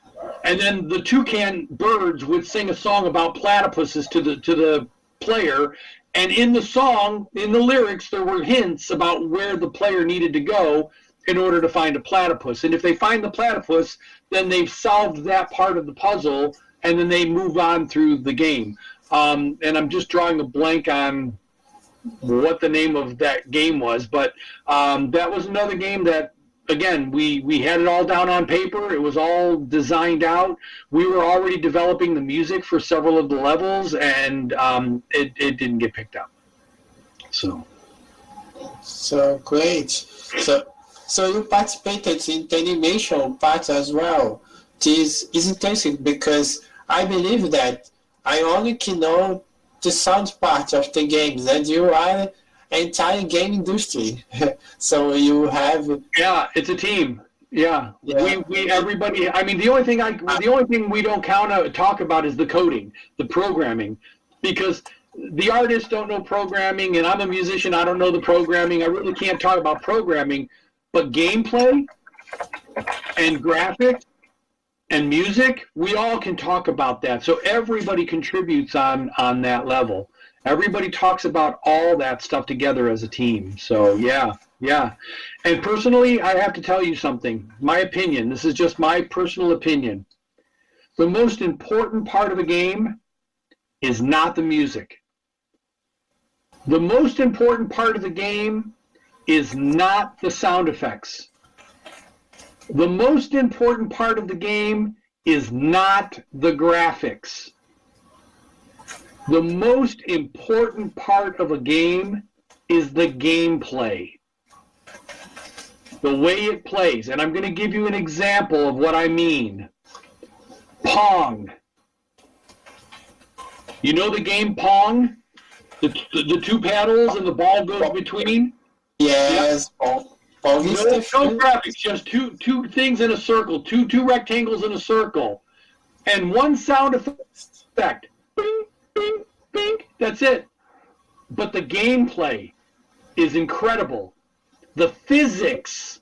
And then the toucan birds would sing a song about platypuses to the player, and in the song, in the lyrics, there were hints about where the player needed to go in order to find a platypus. And if they find the platypus, then they've solved that part of the puzzle, and then they move on through the game. And I'm just drawing a blank on what the name of that game was, but that was another game that, again, we had it all down on paper. It was all designed out. We were already developing the music for several of the levels, and it didn't get picked up. So great. So you participated in the animation part as well. This is interesting because I believe that I only can know the sound part of the games, and you are entire game industry. So you have... Yeah, it's a team. Yeah. We everybody, I mean, the only thing we don't talk about is the coding, the programming, because the artists don't know programming, and I'm a musician, I don't know the programming. I really can't talk about programming, but gameplay and graphics and music, we all can talk about that. So everybody contributes on that level. Everybody talks about all that stuff together as a team. So yeah. And personally, I have to tell you something. My opinion, this is just my personal opinion. The most important part of a game is not the music. The most important part of the game is not the sound effects. The most important part of the game is not the graphics. The most important part of a game is the gameplay, the way it plays. And I'm going to give you an example of what I mean. Pong. You know the game Pong? The two paddles and the ball goes between? Yes. Yeah. No graphics, just two things in a circle, two rectangles in a circle, and one sound effect. Bing, bing, bing. That's it. But the gameplay is incredible. The physics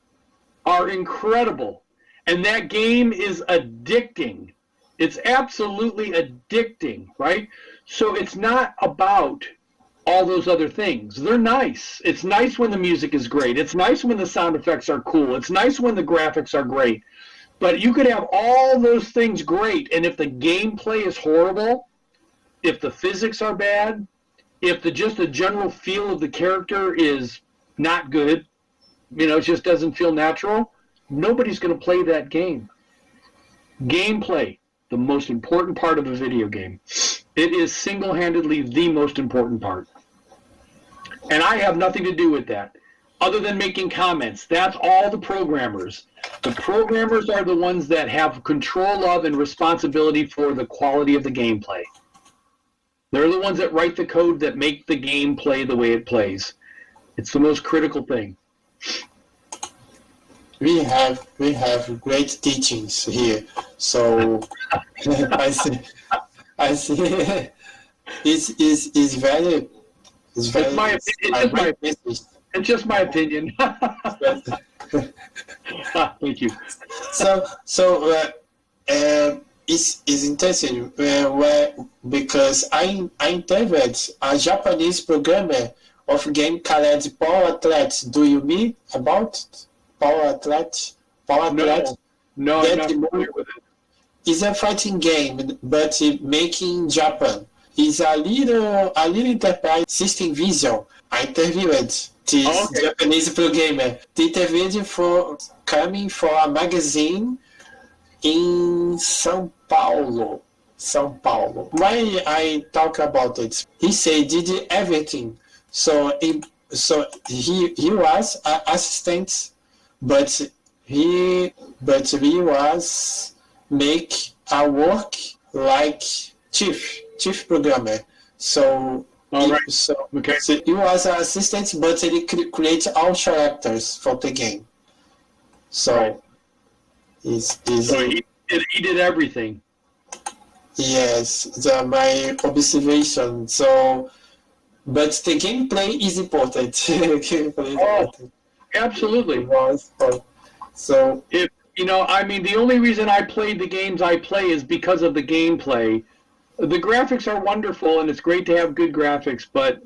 are incredible. And that game is addicting. It's absolutely addicting, right? So it's not about all those other things. They're nice. It's nice when the music is great. It's nice when the sound effects are cool. It's nice when the graphics are great. But you could have all those things great, and if the gameplay is horrible, if the physics are bad, if just the general feel of the character is not good, it just doesn't feel natural, nobody's going to play that game. Gameplay, the most important part of a video game. It is single-handedly the most important part. And I have nothing to do with that, other than making comments. That's all the programmers. The programmers are the ones that have control of and responsibility for the quality of the gameplay. They're the ones that write the code that make the game play the way it plays. It's the most critical thing. We have great teachings here. So I see. It's very. It's my opinion. It's just my opinion. Thank you. It's interesting because I interviewed a Japanese programmer of game called Power Athlete. Do you mean about Power Athlete? No, I'm not familiar with it. It's a fighting game, but made in Japan. It's a little enterprise system vision. I interviewed this Japanese programmer. The interview for coming for a magazine in São Paulo. Why I talk about it? He said did everything. So he was an assistant, but he was make a work like chief programmer. So so he was an assistant, but he create all characters for the game. So so he did everything. Yes, my observation. So, but the gameplay is important. Absolutely. So if the only reason I played the games I play is because of the gameplay. The graphics are wonderful, and it's great to have good graphics, but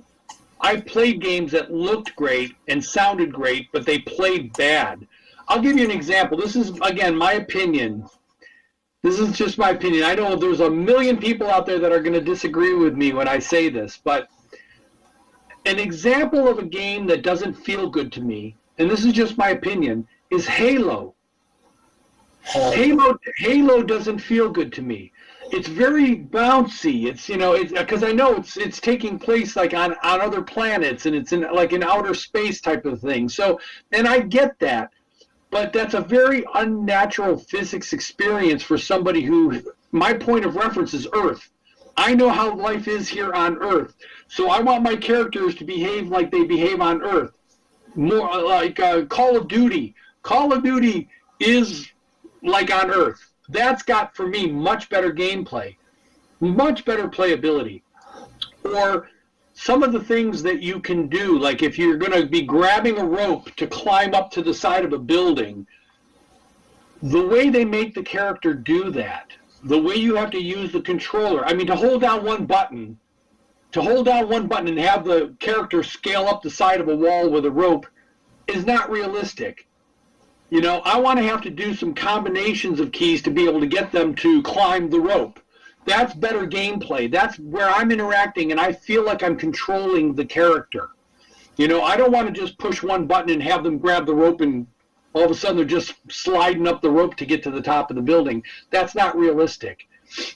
I played games that looked great and sounded great, but they played bad. I'll give you an example. This is, again, my opinion. This is just my opinion. I know there's a million people out there that are going to disagree with me when I say this, but an example of a game that doesn't feel good to me, and this is just my opinion, is Halo. Halo doesn't feel good to me. It's very bouncy. It's because I know it's taking place like on other planets, and it's in like an outer space type of thing. So, and I get that, but that's a very unnatural physics experience for somebody who. My point of reference is Earth. I know how life is here on Earth, so I want my characters to behave like they behave on Earth. More like Call of Duty. Call of Duty is like on Earth. That's got, for me, much better gameplay, much better playability. Or some of the things that you can do, like if you're going to be grabbing a rope to climb up to the side of a building, the way they make the character do that, the way you have to use the controller, to hold down one button and have the character scale up the side of a wall with a rope is not realistic. I want to have to do some combinations of keys to be able to get them to climb the rope. That's better gameplay. That's where I'm interacting, and I feel like I'm controlling the character. I don't want to just push one button and have them grab the rope and all of a sudden they're just sliding up the rope to get to the top of the building. That's not realistic.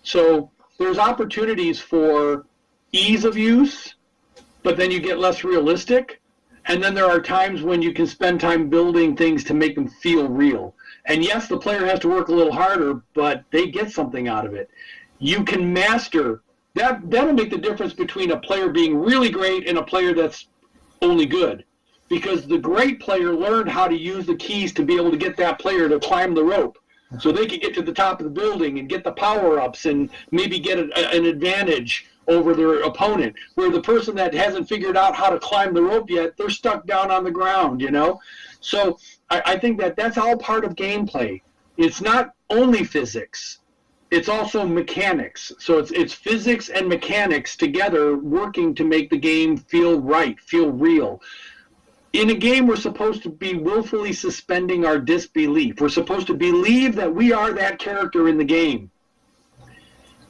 So there's opportunities for ease of use, but then you get less realistic. And then there are times when you can spend time building things to make them feel real. And yes, the player has to work a little harder, but they get something out of it. You can master that. That'll make the difference between a player being really great and a player that's only good. Because the great player learned how to use the keys to be able to get that player to climb the rope. So they can get to the top of the building and get the power-ups and maybe get an advantage over their opponent, where the person that hasn't figured out how to climb the rope yet, they're stuck down on the ground, So I think that's all part of gameplay. It's not only physics, it's also mechanics. So it's physics and mechanics together working to make the game feel right, feel real. In a game, we're supposed to be willfully suspending our disbelief. We're supposed to believe that we are that character in the game.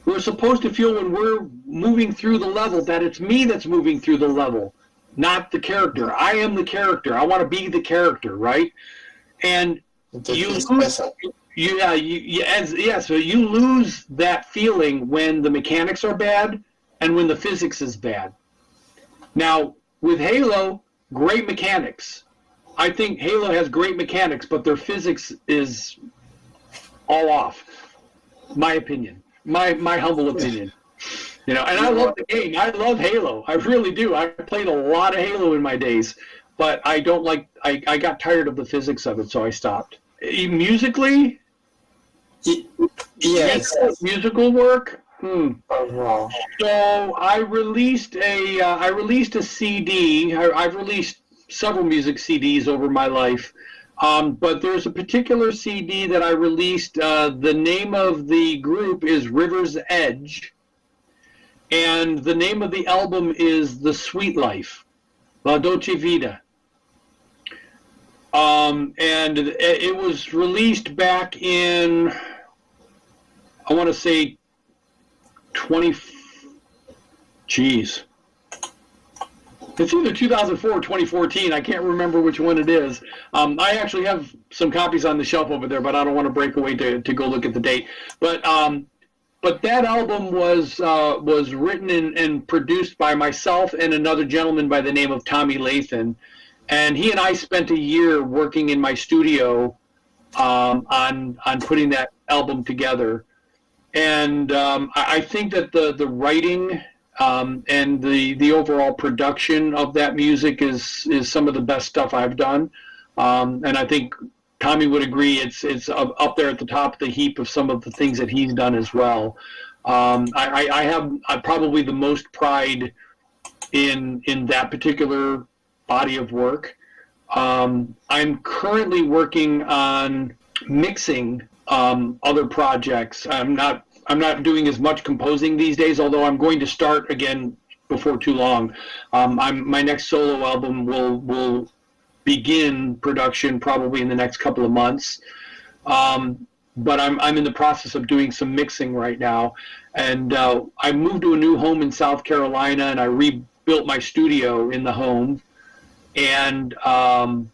We're supposed to feel when we're moving through the level that it's me that's moving through the level, not the character. I am the character. I want to be the character, right? And so you lose that feeling when the mechanics are bad and when the physics is bad. Now, with Halo, great mechanics. I think Halo has great mechanics, but their physics is all off. My opinion. My humble opinion. And I love the game. I love Halo. I really do. I played a lot of Halo in my days, but I don't like. I got tired of the physics of it, so I stopped. Musically, yes, musical work. Oh, wow. So I released a CD. I've released several music CDs over my life. But there's a particular CD that I released. The name of the group is River's Edge, and the name of the album is The Sweet Life, La Dolce Vita. And it was released back in, I want to say, it's either 2004 or 2014. I can't remember which one it is. I actually have some copies on the shelf over there, but I don't want to break away to go look at the date. But that album was written and produced by myself and another gentleman by the name of Tommy Lathan. And he and I spent a year working in my studio on putting that album together. And I think that the writing and the overall production of that music is some of the best stuff I've done. And I think Tommy would agree it's up there at the top of the heap of some of the things that he's done as well. I have probably the most pride in that particular body of work. I'm currently working on mixing other projects. I'm not doing as much composing these days, although I'm going to start again before too long. My next solo album will begin production probably in the next couple of months. But I'm in the process of doing some mixing right now. And I moved to a new home in South Carolina, and I rebuilt my studio in the home. And I'm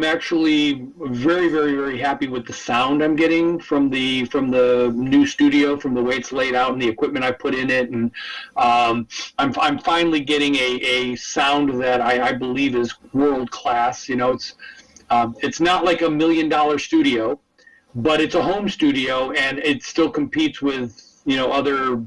actually very, very, very happy with the sound I'm getting from the new studio, from the way it's laid out and the equipment I put in it. And I'm finally getting a sound that I believe is world class. You know, it's not like $1 million studio, but it's a home studio, and it still competes with, other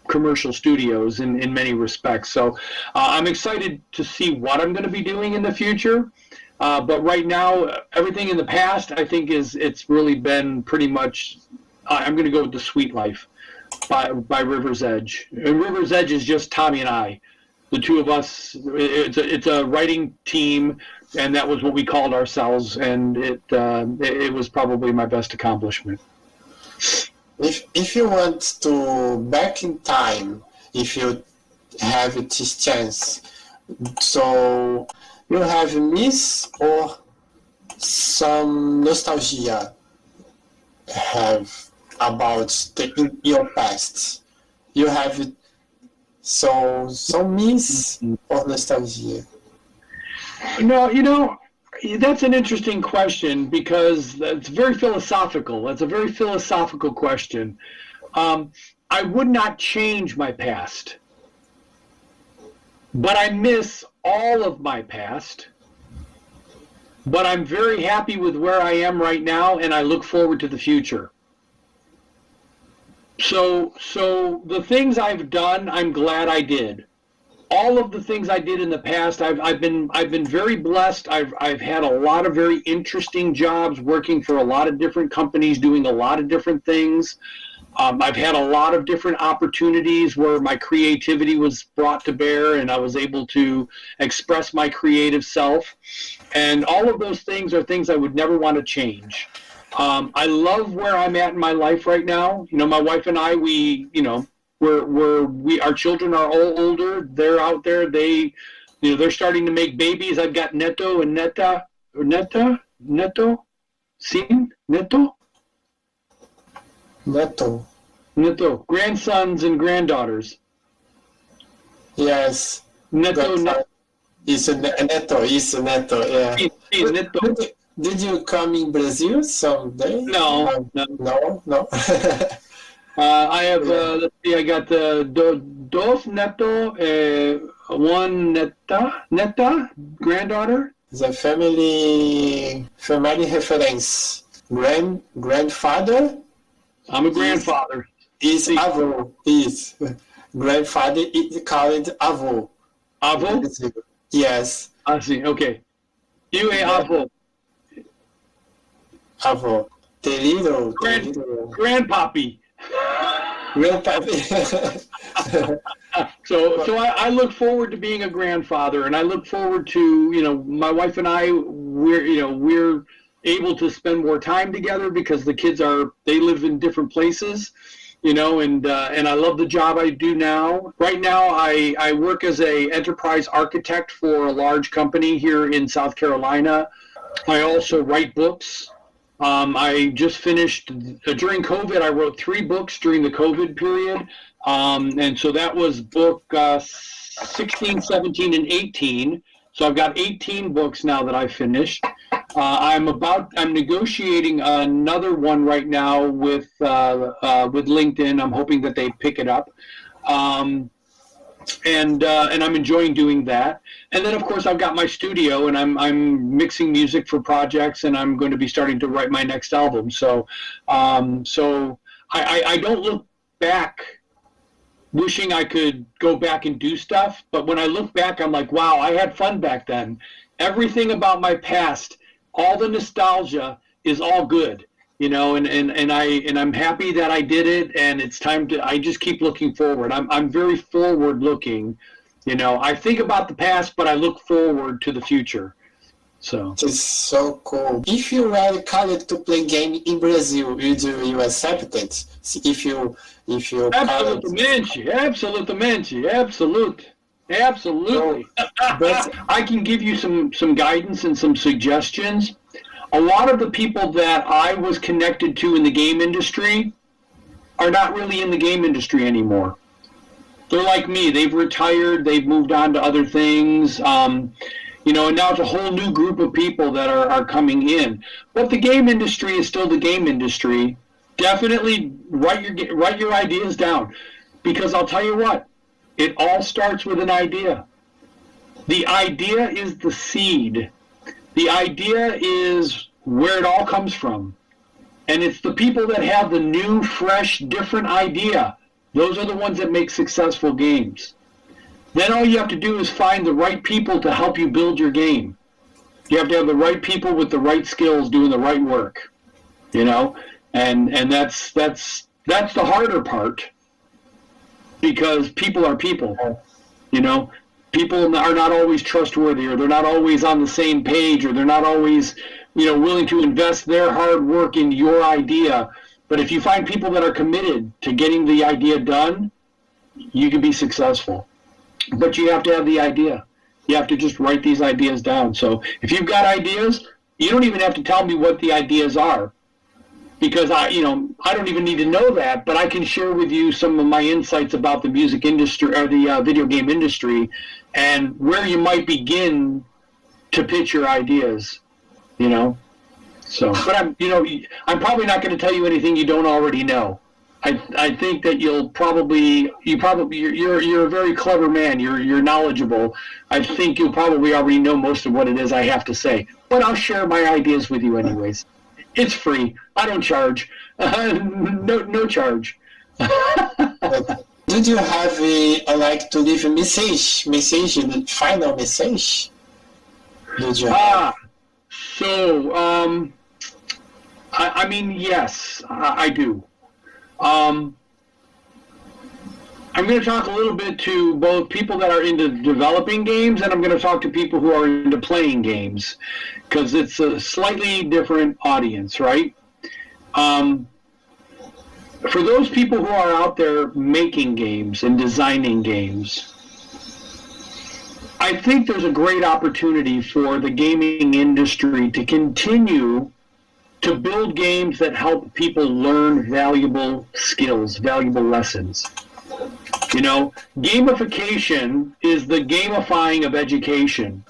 commercial studios in many respects. So I'm excited to see what I'm going to be doing in the future. But right now, everything in the past, I think it's really been pretty much, I'm going to go with The Sweet Life by River's Edge. And River's Edge is just Tommy and I, the two of us. It's a writing team, and that was what we called ourselves, and it was probably my best accomplishment. If you want to back in time, if you have this chance, so you have miss or some nostalgia have about your past. You have some miss or nostalgia. No, that's an interesting question, because it's very philosophical. That's a very philosophical question. I would not change my past, but I miss all of my past. But I'm very happy with where I am right now, and I look forward to the future. So the things I've done, I'm glad I did. All of the things I did in the past, I've been very blessed. I've had a lot of very interesting jobs, working for a lot of different companies, doing a lot of different things. I've had a lot of different opportunities where my creativity was brought to bear, and I was able to express my creative self. And all of those things are things I would never want to change. I love where I'm at in my life right now. My wife and I, our children are all older. They're out there. They're starting to make babies. I've got Neto and Neta, or Neto, grandsons and granddaughters. Yes. Neto. It's a Neto, yeah. Neto. Did you come in Brazil someday? No. I have, let's see, I got dos Neto, one Neta, granddaughter. The family reference. Grandfather? I'm a grandfather. Is avô. Is. Grandfather is called avô. Avô? Yes. I see, okay. You a avô. Avô. Terino. Grandpappy. So I look forward to being a grandfather, and I look forward to, my wife and I, we're able to spend more time together because the kids they live in different places, and I love the job I do now. Right now, I work as a enterprise architect for a large company here in South Carolina. I also write books. I just finished, during COVID, I wrote 3 books during the COVID period. And so that was book 16, 17, and 18. So I've got 18 books now that I've finished. I'm negotiating another one right now with LinkedIn. I'm hoping that they pick it up. And I'm enjoying doing that. And then, of course, I've got my studio, and I'm mixing music for projects, and I'm going to be starting to write my next album. So I don't look back wishing I could go back and do stuff, but when I look back, I'm like, wow, I had fun back then. Everything about my past, all the nostalgia is all good, and I'm happy that I did it, and it's time I just keep looking forward. I'm very forward looking, I think about the past, but I look forward to the future. So it's so cool. If you were called to play game in Brazil, would you accept it? If you Absolutamente. But I can give you some guidance and some suggestions. A lot of the people that I was connected to in the game industry are not really in the game industry anymore. They're like me. They've retired. They've moved on to other things. And now it's a whole new group of people that are coming in. But the game industry is still the game industry. Definitely write your ideas down, because I'll tell you what, it all starts with an idea. The idea is the seed. The idea is where it all comes from. And it's the people that have the new, fresh, different idea. Those are the ones that make successful games. Then all you have to do is find the right people to help you build your game. You have to have the right people with the right skills doing the right work, and that's the harder part, because people are people, People are not always trustworthy, or they're not always on the same page, or they're not always, willing to invest their hard work in your idea. But if you find people that are committed to getting the idea done, you can be successful. But you have to have the idea. You have to just write these ideas down. So if you've got ideas, you don't even have to tell me what the ideas are, because I don't even need to know that, but I can share with you some of my insights about the music industry, or the video game industry, and where you might begin to pitch your ideas, So, but I'm probably not going to tell you anything you don't already know. I think that you're a very clever man. You're knowledgeable. I think you'll probably already know most of what it is I have to say. But I'll share my ideas with you anyways. It's free. I don't charge. No charge. Did you have to leave a final message? Did you? Yes, I do. I'm going to talk a little bit to both people that are into developing games, and I'm going to talk to people who are into playing games, because it's a slightly different audience, right? For those people who are out there making games and designing games, I think there's a great opportunity for the gaming industry to continue to build games that help people learn valuable skills, valuable lessons. Gamification is the gamifying of education.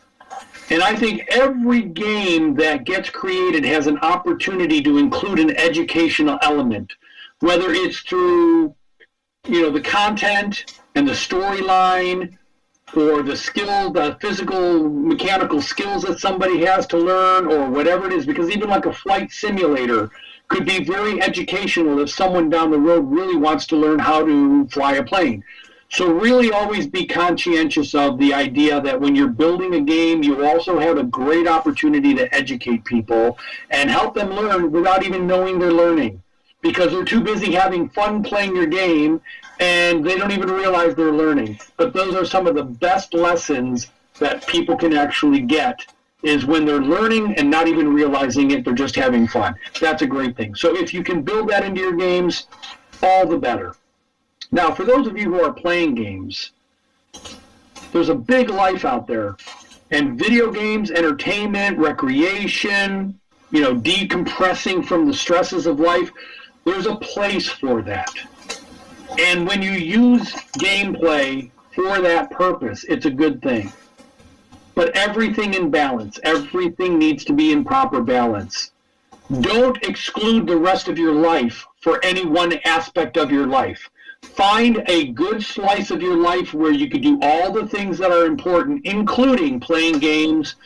And I think every game that gets created has an opportunity to include an educational element, whether it's through, the content and the storyline, or the physical, mechanical skills that somebody has to learn, or whatever it is, because even like a flight simulator could be very educational if someone down the road really wants to learn how to fly a plane. So really always be conscientious of the idea that when you're building a game, you also have a great opportunity to educate people and help them learn without even knowing they're learning. because they're too busy having fun playing your game and they don't even realize they're learning. But those are some of the best lessons that people can actually get, is when they're learning and not even realizing it, they're just having fun. That's a great thing. So if you can build that into your games, all the better. Now, for those of you who are playing games, there's a big life out there. And video games, entertainment, recreation, decompressing from the stresses of life, there's a place for that. And when you use gameplay for that purpose, it's a good thing. But everything in balance. Everything needs to be in proper balance. Don't exclude the rest of your life for any one aspect of your life. Find a good slice of your life where you can do all the things that are important, including playing games,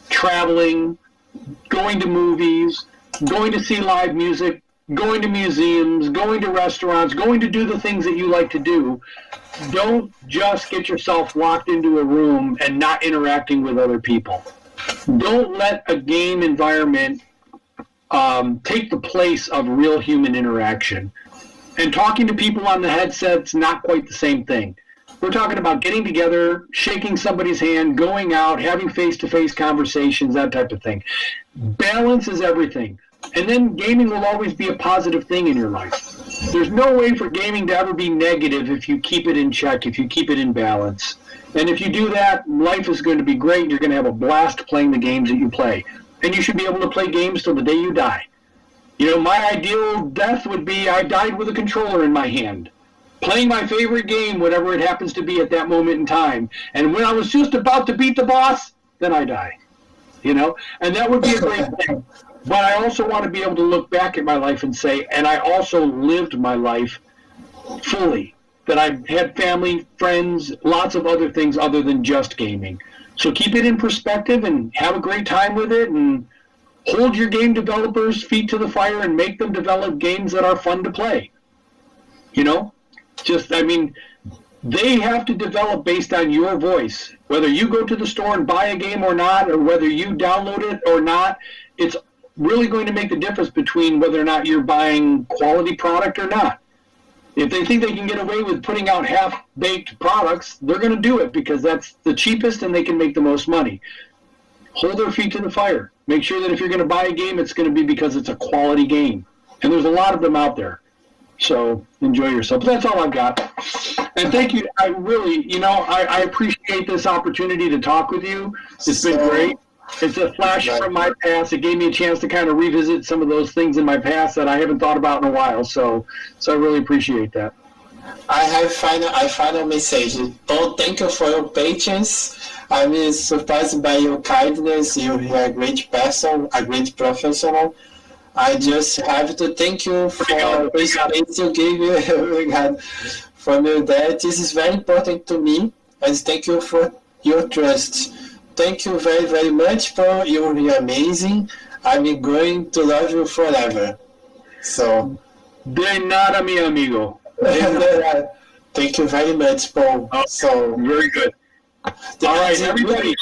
traveling, going to movies, going to see live music, going to museums, going to restaurants, going to do the things that you like to do. Don't just get yourself locked into a room and not interacting with other people. Don't let a game environment take the place of real human interaction. And talking to people on the headset's not quite the same thing. We're talking about getting together, shaking somebody's hand, going out, having face-to-face conversations, that type of thing. Balance is everything. And then gaming will always be a positive thing in your life. There's no way for gaming to ever be negative if you keep it in check, if you keep it in balance. And if you do that, life is going to be great. You're going to have a blast playing the games that you play. And you should be able to play games till the day you die. My ideal death would be I died with a controller in my hand, playing my favorite game, whatever it happens to be at that moment in time. And when I was just about to beat the boss, then I die. And that would be a great thing. But I also want to be able to look back at my life and say, and I also lived my life fully, that I had family, friends, lots of other things other than just gaming. So keep it in perspective and have a great time with it, and hold your game developers' feet to the fire and make them develop games that are fun to play. They have to develop based on your voice. Whether you go to the store and buy a game or not, or whether you download it or not, it's really going to make the difference between whether or not you're buying quality product or not. If they think they can get away with putting out half-baked products, they're going to do it because that's the cheapest and they can make the most money. Hold their feet to the fire. Make sure that if you're going to buy a game, it's going to be because it's a quality game. And there's a lot of them out there. So enjoy yourself. But that's all I've got. And thank you. I really, I appreciate this opportunity to talk with you. It's been great. It's a flash from my past. It gave me a chance to kind of revisit some of those things in my past that I haven't thought about in a while. So I really appreciate that. I have final message. Paul, thank you for your patience. I'm surprised by your kindness. You're a great person, a great professional. I just have to thank you for the space you gave me. From you that this is very important to me, and thank you for your trust. Thank you very, very much, Paul. You're amazing. I'm going to love you forever. So, de nada, mi amigo. Thank you very much, Paul. Oh, so very good. All right, everybody.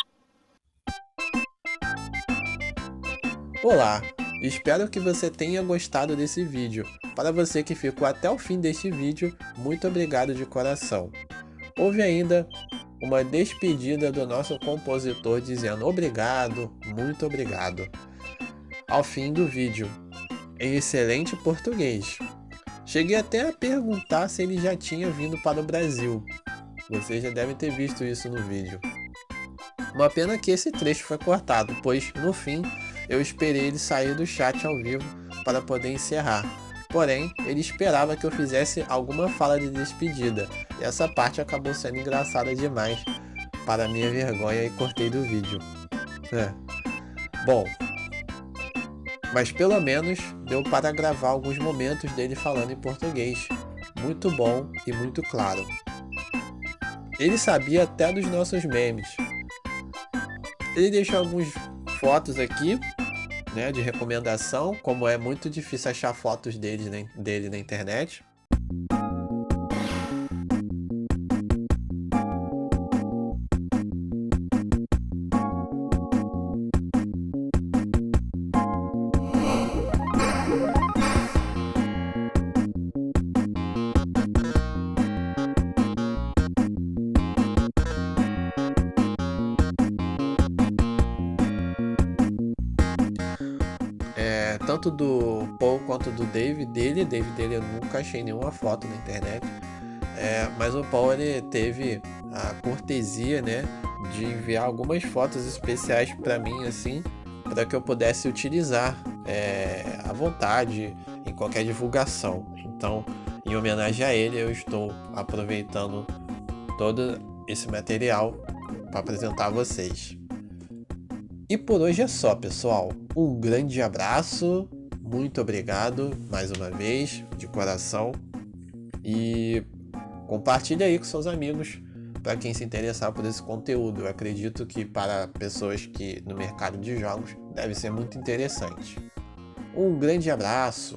Olá, espero que você tenha gostado desse vídeo. Para você que ficou até o fim deste vídeo, muito obrigado de coração. Houve ainda uma despedida do nosso compositor dizendo obrigado, muito obrigado, ao fim do vídeo, em excelente português. Cheguei até a perguntar se ele já tinha vindo para o Brasil. Vocês já devem ter visto isso no vídeo. Uma pena que esse trecho foi cortado, pois no fim eu esperei ele sair do chat ao vivo para poder encerrar. Porém, ele esperava que eu fizesse alguma fala de despedida, e essa parte acabou sendo engraçada demais para minha vergonha e cortei do vídeo. Bom, mas pelo menos deu para gravar alguns momentos dele falando em português, muito bom e muito claro. Ele sabia até dos nossos memes. Ele deixou algumas fotos aqui, né, de recomendação, como é muito difícil achar fotos dele na internet. tanto do Paul quanto do Delia. Delia eu nunca achei nenhuma foto na internet. Mas o Paul ele teve a cortesia, né, de enviar algumas fotos especiais para mim, assim, para que eu pudesse utilizar à vontade em qualquer divulgação. Então, em homenagem a ele, eu estou aproveitando todo esse material para apresentar a vocês. E por hoje é só, pessoal. Um grande abraço, muito obrigado mais uma vez, de coração. E compartilhe aí com seus amigos para quem se interessar por esse conteúdo. Eu acredito que para pessoas que no mercado de jogos deve ser muito interessante. Um grande abraço!